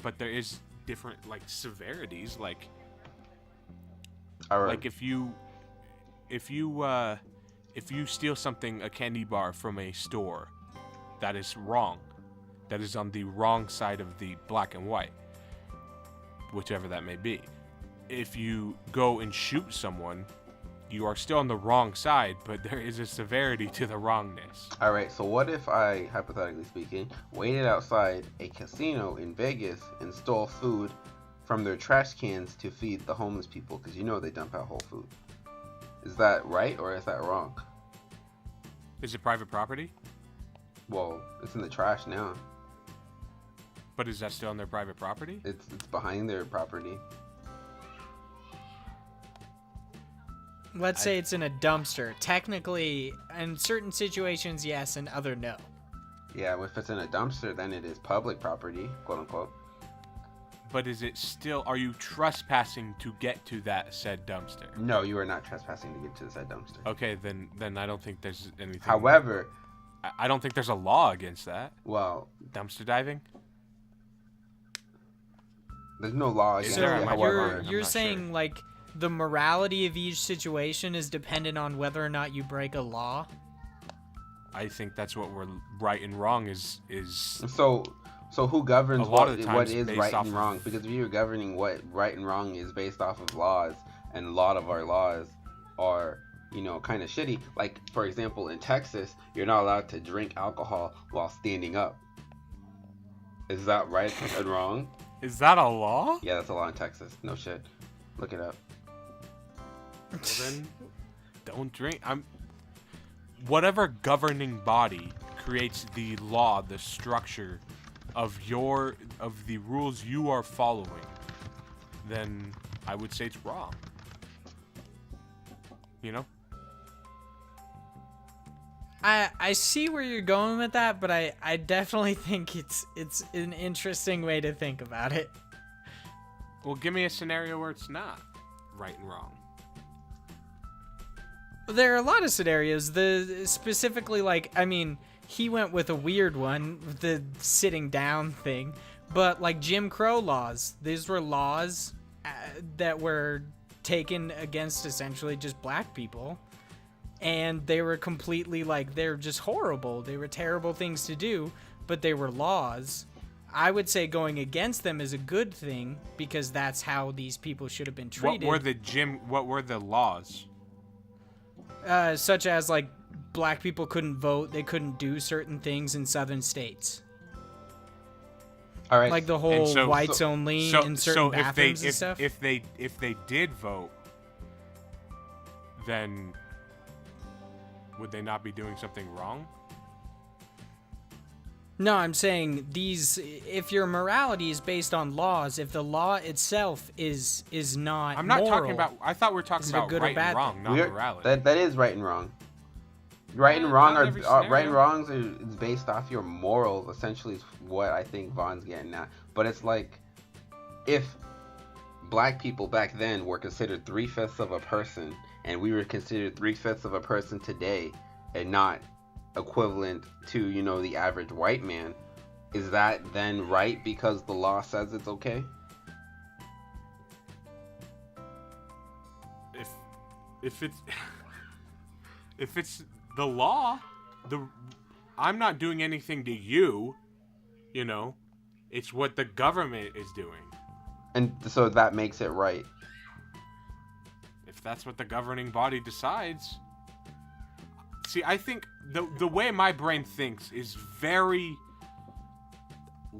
Speaker 1: But there is different severities, like if you steal something, a candy bar from a store, that is wrong. That is on the wrong side of the black and white, whichever that may be. If you go and shoot someone, you are still on the wrong side, but there is a severity to the wrongness.
Speaker 2: Alright, so what if I, hypothetically speaking, waited outside a casino in Vegas and stole food from their trash cans to feed the homeless people, because they dump out whole food? Is that right or is that wrong?
Speaker 1: Is it private property?
Speaker 2: Well, it's in the trash now.
Speaker 1: But is that still on their private property?
Speaker 2: It's behind their property.
Speaker 3: Let's say it's in a dumpster. Technically, in certain situations, yes, and other no.
Speaker 2: Yeah, if it's in a dumpster, then it is public property, quote unquote.
Speaker 1: But is it still? Are you trespassing to get to that said dumpster?
Speaker 2: No, you are not trespassing to get to the said dumpster.
Speaker 1: Okay, then I don't think there's anything.
Speaker 2: However,
Speaker 1: I don't think there's a law against that.
Speaker 2: Well,
Speaker 1: dumpster diving.
Speaker 2: There's no law against it.
Speaker 3: However, you're saying like the morality of each situation is dependent on whether or not you break a law.
Speaker 1: I think that's what we're right and wrong is.
Speaker 2: So who governs what is right and wrong?
Speaker 1: Of...
Speaker 2: Because if you're governing what right and wrong is based off of laws, and a lot of our laws are, kind of shitty. Like, for example, in Texas, you're not allowed to drink alcohol while standing up. Is that right and wrong?
Speaker 1: Is that a law?
Speaker 2: Yeah, that's a law in Texas. No shit. Look it up.
Speaker 1: Well, then, don't drink. Whatever governing body creates the law, the structure of the rules you are following, then I would say it's wrong.
Speaker 3: I see where you're going with that, but I definitely think it's an interesting way to think about it.
Speaker 1: Well, give me a scenario where it's not right and wrong.
Speaker 3: There are a lot of scenarios. Specifically, he went with a weird one, the sitting down thing. But like Jim Crow laws, these were laws that were taken against essentially just black people. And they were completely they're just horrible. They were terrible things to do, but they were laws. I would say going against them is a good thing because that's how these people should have been treated.
Speaker 1: What were the laws?
Speaker 3: Such as black people couldn't vote, they couldn't do certain things in southern states.
Speaker 2: All right.
Speaker 3: Like the whole whites only in certain bathrooms and stuff.
Speaker 1: If they did vote, then would they not be doing something wrong?
Speaker 3: No, I'm saying if your morality is based on laws, if the law itself is not
Speaker 1: I'm not
Speaker 3: moral,
Speaker 1: talking about, I thought we were talking about right and wrong, not morality.
Speaker 2: That is right and wrong. Right and wrong right and wrongs is based off your morals, essentially is what I think Vaughn's getting at. But it's like, if black people back then were considered 3/5 of a person, and we were considered 3/5 of a person today, and not equivalent to, the average white man, is that then right because the law says it's okay?
Speaker 1: If it's the law, I'm not doing anything to you, it's what the government is doing.
Speaker 2: And so that makes it right.
Speaker 1: If that's what the governing body decides. See, I think the way my brain thinks is very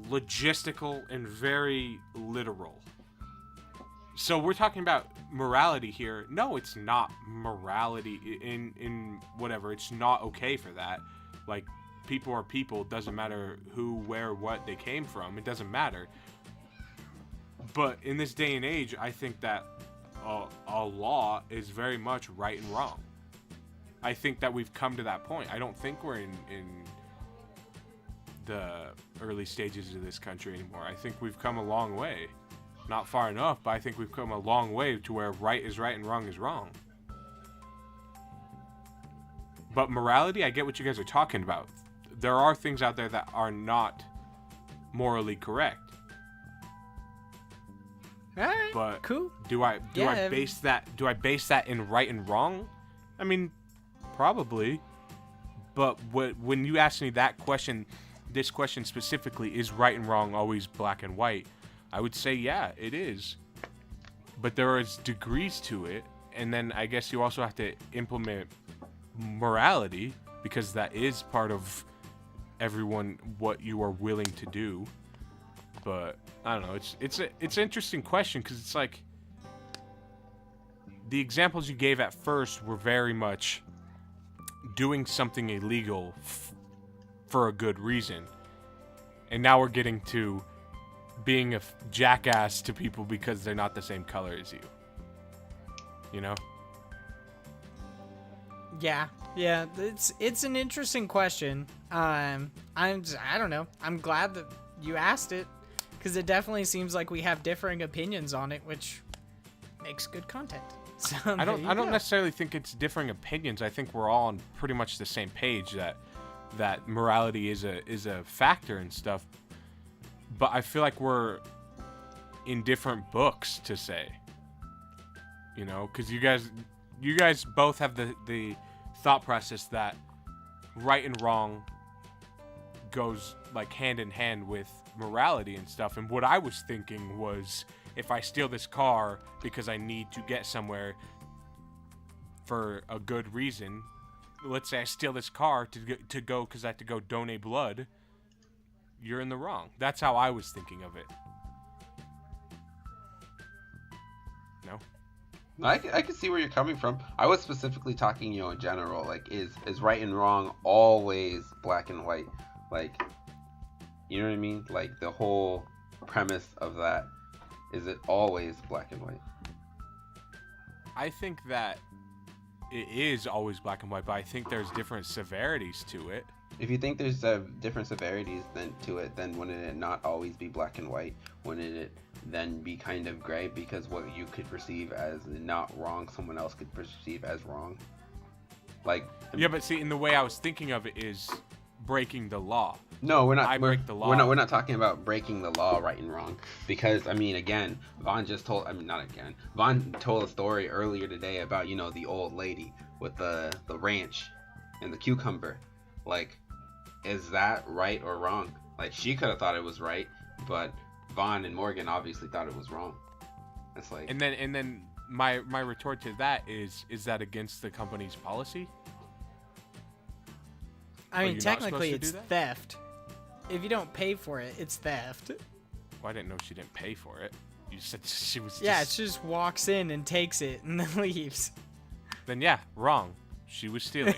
Speaker 1: logistical and very literal. So we're talking about morality here. No, it's not morality in whatever. It's not okay for that. Like, people are people. It doesn't matter who, where, what they came from. It doesn't matter. But in this day and age, I think that a law is very much right and wrong. I think that we've come to that point. I don't think we're in the early stages of this country anymore. I think we've come a long way. Not far enough, but I think we've come a long way to where right is right and wrong is wrong. But morality, I get what you guys are talking about. There are things out there that are not morally correct.
Speaker 3: All right,
Speaker 1: but
Speaker 3: cool.
Speaker 1: Do I base that in right and wrong? I mean, probably. But when you ask me that question, this question specifically, is right and wrong always black and white? I would say, yeah, it is. But there is degrees to it, and then I guess you also have to implement morality, because that is part of everyone, what you are willing to do. But I don't know. It's an interesting question, because it's like the examples you gave at first were very much doing something illegal for a good reason, and now we're getting to being a jackass to people because they're not the same color as you.
Speaker 3: Yeah, it's an interesting question. I don't know. I'm glad that you asked it, Because it definitely seems like we have differing opinions on it, which makes good content. So
Speaker 1: I don't necessarily think it's differing opinions. I think we're all on pretty much the same page that morality is a factor and stuff. But I feel like we're in different books to say. You know, because you guys both have the thought process that right and wrong goes like hand in hand with morality and stuff. And what I was thinking was, if I steal this car because I need to get somewhere for a good reason, let's say I steal this car to go because I have to go donate blood, you're in the wrong. That's how I was thinking of it. No?
Speaker 2: I can see where you're coming from. I was specifically talking, you know, in general. Like, is right and wrong always black and white? Like, you know what I mean? Like, the whole premise of that, is it always black and white?
Speaker 1: I think that it is always black and white, but I think there's different severities to it.
Speaker 2: If you think there's different severities to it, then wouldn't it not always be black and white? Wouldn't it then be kind of gray? Because what you could perceive as not wrong, someone else could perceive as wrong. Like,
Speaker 1: yeah, but see, in the way I was thinking of it is breaking the law.
Speaker 2: No, we're not.
Speaker 1: Break the law.
Speaker 2: We're not talking about breaking the law, right and wrong. Because I mean, again, Vaughn told a story earlier today about, you know, the old lady with the ranch and the cucumber. Like, is that right or wrong? Like, she could have thought it was right, but Vaughn and Morgan obviously thought it was wrong. It's like,
Speaker 1: and then my retort to that is that against the company's policy?
Speaker 3: I mean, technically it's theft. If you don't pay for it, it's theft.
Speaker 1: Well, I didn't know she didn't pay for it. You said she was
Speaker 3: Yeah, she just walks in and takes it and then leaves.
Speaker 1: Then yeah, wrong. She was stealing.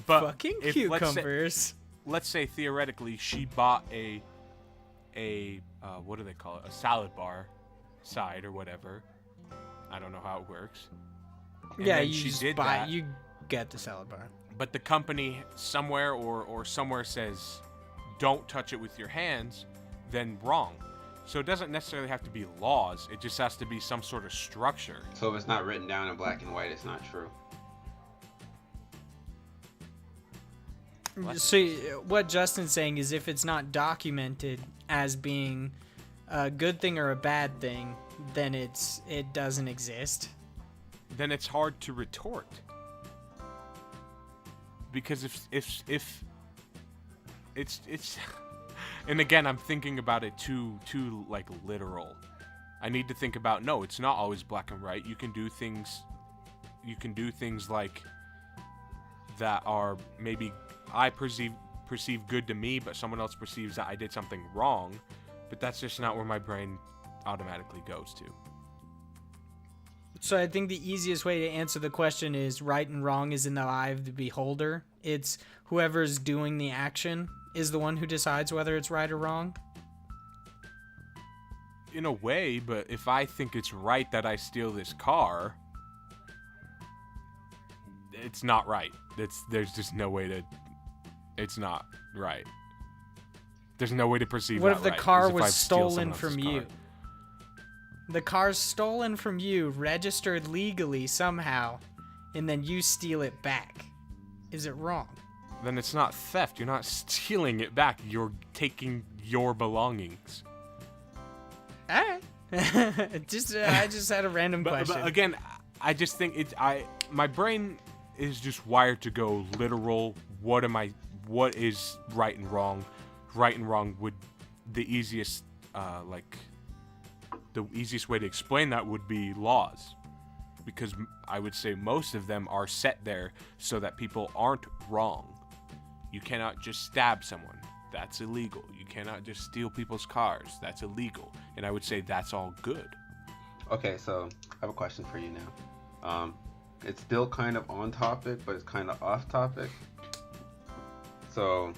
Speaker 1: But
Speaker 3: fucking cucumbers.
Speaker 1: Let's say theoretically she bought a what do they call it? A salad bar side or whatever. I don't know how it works. And
Speaker 3: yeah, you get the salad bar.
Speaker 1: But the company somewhere or somewhere says, don't touch it with your hands, then wrong. So it doesn't necessarily have to be laws. It just has to be some sort of structure.
Speaker 2: So if it's not written down in black and white, it's not true.
Speaker 3: What? So what Justin's saying is, if it's not documented as being a good thing or a bad thing, then it doesn't exist.
Speaker 1: Then it's hard to retort. Because if it's and again, I'm thinking about it too like literal. I need to think about, no, it's not always black and white. You can do things like that are maybe I perceive good to me, but someone else perceives that I did something wrong. But that's just not where my brain automatically goes to.
Speaker 3: So I think the easiest way to answer the question is right and wrong is in the eye of the beholder. It's whoever's doing the action is the one who decides whether it's right or wrong.
Speaker 1: In a way, but if I think it's right that I steal this car, it's not right. There's just no way to. It's not right. There's no way to perceive.
Speaker 3: What
Speaker 1: that
Speaker 3: if the
Speaker 1: right,
Speaker 3: car
Speaker 1: if
Speaker 3: was stolen from you? The car's stolen from you, registered legally somehow, and then you steal it back. Is it wrong?
Speaker 1: Then it's not theft. You're not stealing it back. You're taking your belongings.
Speaker 3: Alright. I just had a random question.
Speaker 1: But again, I just think my brain is just wired to go literal. What is right and wrong? Right and wrong would the easiest the easiest way to explain that would be laws, because I would say most of them are set there so that people aren't wrong. You cannot just stab someone. That's illegal. You cannot just steal people's cars. That's illegal. And I would say that's all good.
Speaker 2: Okay, so I have a question for you now. It's still kind of on topic, but it's kind of off topic. So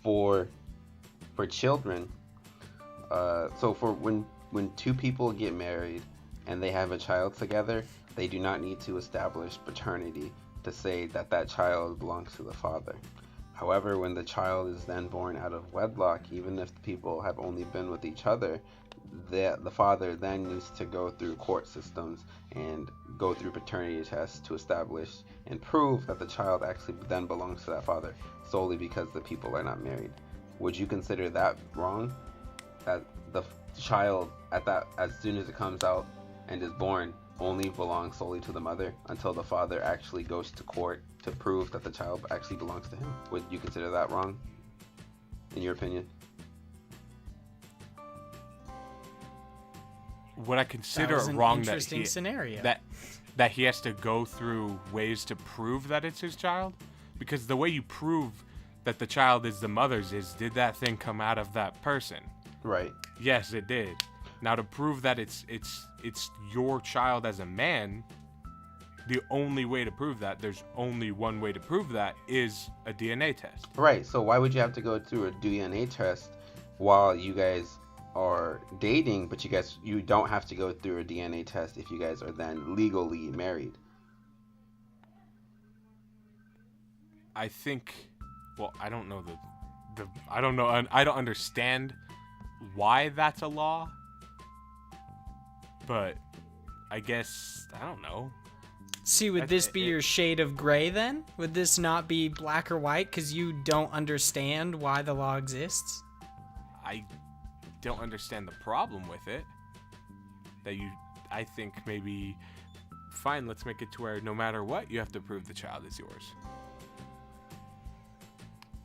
Speaker 2: for children, so for when two people get married and they have a child together, they do not need to establish paternity to say that child belongs to the father. However, when the child is then born out of wedlock, even if the people have only been with each other, the father then needs to go through court systems and go through paternity tests to establish and prove that the child actually then belongs to that father solely because the people are not married. Would you consider that wrong? That the child as soon as it comes out and is born only belongs solely to the mother until the father actually goes to court to prove that the child actually belongs to him? Would you consider that wrong, in your opinion?
Speaker 1: Would I consider it wrong that he has to go through ways to prove that it's his child? Because the way you prove that the child is the mother's is, did that thing come out of that person?
Speaker 2: Right.
Speaker 1: Yes, it did. Now, to prove that it's your child as a man, the only way to prove that, there's only one way to prove that, is a DNA test.
Speaker 2: Right. So why would you have to go through a DNA test while you guys are dating, but you don't have to go through a DNA test if you guys are then legally married?
Speaker 1: I think, well, I don't know I don't know, I don't understand why that's a law, but I guess, I don't know.
Speaker 3: See, would this be your shade of gray then? Would this not be black or white because you don't understand why the law exists?
Speaker 1: I don't understand the problem with it. I think maybe, fine, let's make it to where no matter what, you have to prove the child is yours.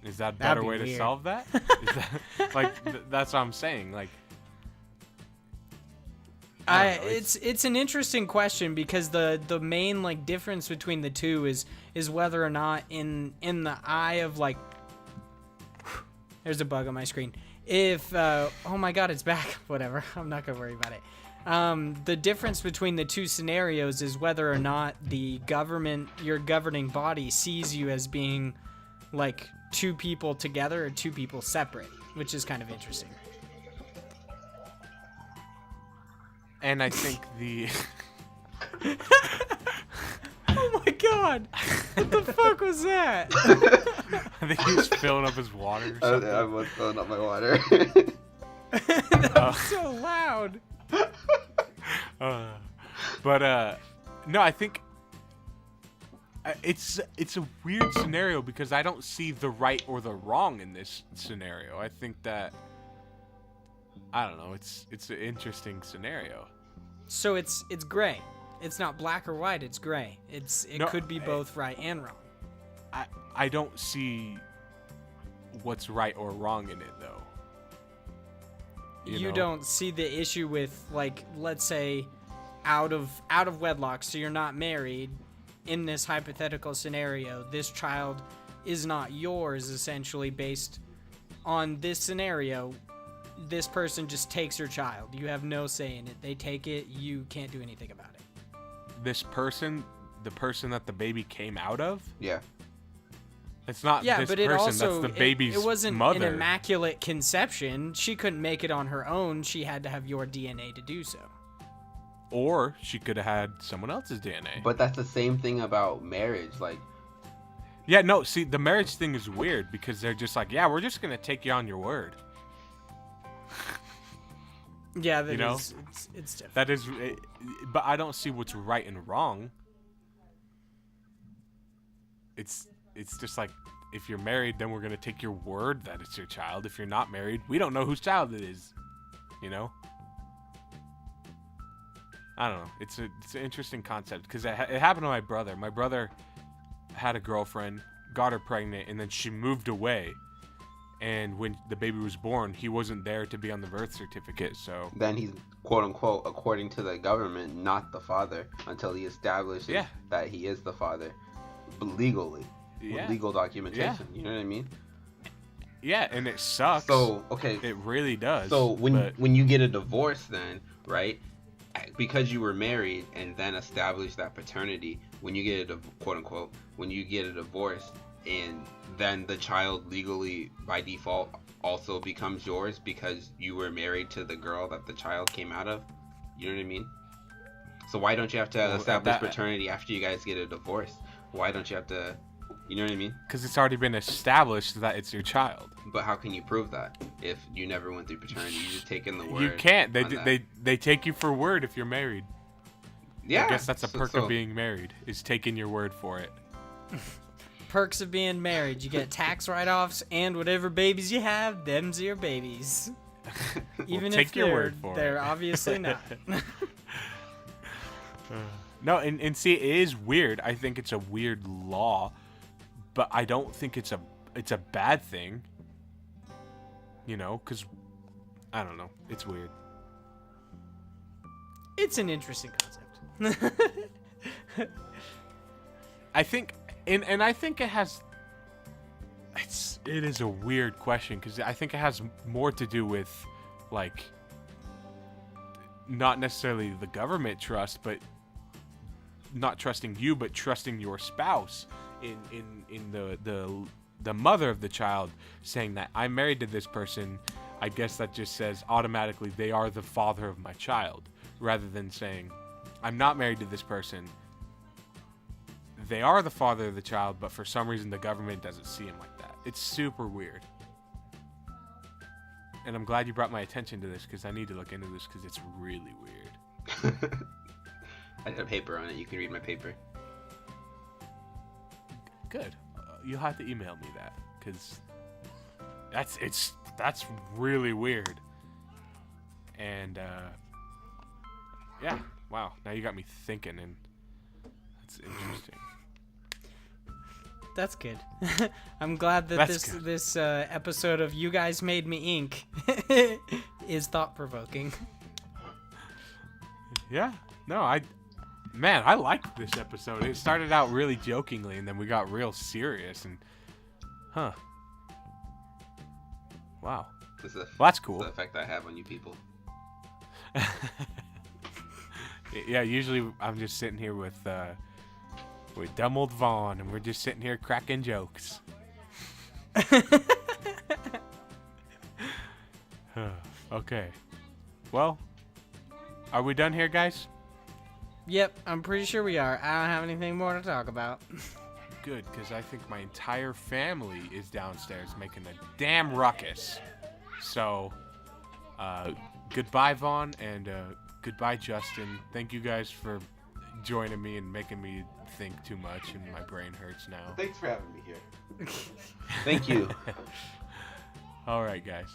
Speaker 1: Is that a better way to solve that? Is that, that's what I'm saying. Like,
Speaker 3: it's an interesting question because the main like difference between the two is whether or not in the eye of like, there's a bug on my screen. If oh my god, it's back. Whatever, I'm not gonna worry about it. The difference between the two scenarios is whether or not the government, your governing body, sees you as being like two people together or two people separate, which is kind of interesting.
Speaker 1: And I think the
Speaker 3: oh my god, what the fuck was that?
Speaker 1: I think he was filling up his water.
Speaker 2: I was filling up my water.
Speaker 3: That was so loud.
Speaker 1: No, I think it's a weird scenario because I don't see the right or the wrong in this scenario. I think that, I don't know, it's an interesting scenario.
Speaker 3: So it's gray. It's not black or white, it's gray. It could be both right and wrong.
Speaker 1: I don't see what's right or wrong in it though.
Speaker 3: You don't see the issue with, like, let's say out of wedlock, so you're not married. In this hypothetical scenario, this child is not yours, essentially, based on this scenario. This person just takes your child. You have no say in it. They take it. You can't do anything about it.
Speaker 1: This person, the person that the baby came out of?
Speaker 2: Yeah.
Speaker 1: It's not this
Speaker 3: but
Speaker 1: person,
Speaker 3: also,
Speaker 1: that's the baby's
Speaker 3: it wasn't
Speaker 1: mother.
Speaker 3: An immaculate conception. She couldn't make it on her own. She had to have your DNA to do so.
Speaker 1: Or she could have had someone else's DNA.
Speaker 2: But that's the same thing about marriage. Like,
Speaker 1: yeah, no, see, the marriage thing is weird because they're just like, yeah, we're just going to take you on your word.
Speaker 3: Yeah, it's different.
Speaker 1: That is, but I don't see what's right and wrong. It's just like, if you're married, then we're going to take your word that it's your child. If you're not married, we don't know whose child it is, you know? I don't know. It's an interesting concept because it happened to my brother. My brother had a girlfriend, got her pregnant, and then she moved away. And when the baby was born, he wasn't there to be on the birth certificate. So
Speaker 2: then he's, quote unquote, according to the government, not the father until he establishes that he is the father legally, with legal documentation. You know what I mean?
Speaker 1: Yeah, and it sucks.
Speaker 2: So okay,
Speaker 1: it really does.
Speaker 2: So when you get a divorce, then right. Because you were married and then established that paternity, when you get quote unquote, when you get a divorce and then the child legally by default also becomes yours because you were married to the girl that the child came out of. You know what I mean? So why don't you have to establish paternity after you guys get a divorce? Why don't you have to You know what I mean?
Speaker 1: Because it's already been established that it's your child.
Speaker 2: But how can you prove that if you never went through paternity? You just take in the word.
Speaker 1: You can't. They take you for word if you're married.
Speaker 2: Yeah.
Speaker 1: I guess that's a perk of being married, is taking your word for it.
Speaker 3: Perks of being married. You get tax write-offs, and whatever babies you have, them's your babies. Even
Speaker 1: take
Speaker 3: if
Speaker 1: your word for
Speaker 3: they're
Speaker 1: it.
Speaker 3: obviously not.
Speaker 1: No, and see, it is weird. I think it's a weird law, but I don't think it's a bad thing. You know, because I don't know. It's weird.
Speaker 3: It's an interesting concept.
Speaker 1: I think, and I think it has. It is a weird question because I think it has more to do with, like, not necessarily the government trust, but not trusting you, but trusting your spouse in the mother of the child saying that I'm married to this person. I guess that just says automatically they are the father of my child, rather than saying I'm not married to this person. They are the father of the child, but for some reason the government doesn't see him like that. It's super weird. And I'm glad you brought my attention to this because I need to look into this because it's really weird.
Speaker 2: I have paper on it. You can read my paper.
Speaker 1: Good. You'll have to email me that because that's really weird. And yeah, wow. Now you got me thinking, and that's interesting.
Speaker 3: That's good. I'm glad that this episode of You Guys Made Me Ink is thought-provoking.
Speaker 1: Yeah. No, I liked this episode. It started out really jokingly, and then we got real serious, and wow. Well, that's cool.
Speaker 2: The effect I have on you people.
Speaker 1: Yeah, usually I'm just sitting here with dumb old Vaughn, and we're just sitting here cracking jokes. Okay. Well, are we done here, guys?
Speaker 3: Yep, I'm pretty sure we are. I don't have anything more to talk about.
Speaker 1: Good, because I think my entire family is downstairs making a damn ruckus. So, goodbye, Vaughn, and goodbye, Justin. Thank you guys for joining me and making me think too much, and my brain hurts now.
Speaker 2: Thanks for having me here. Thank you.
Speaker 1: All right, guys.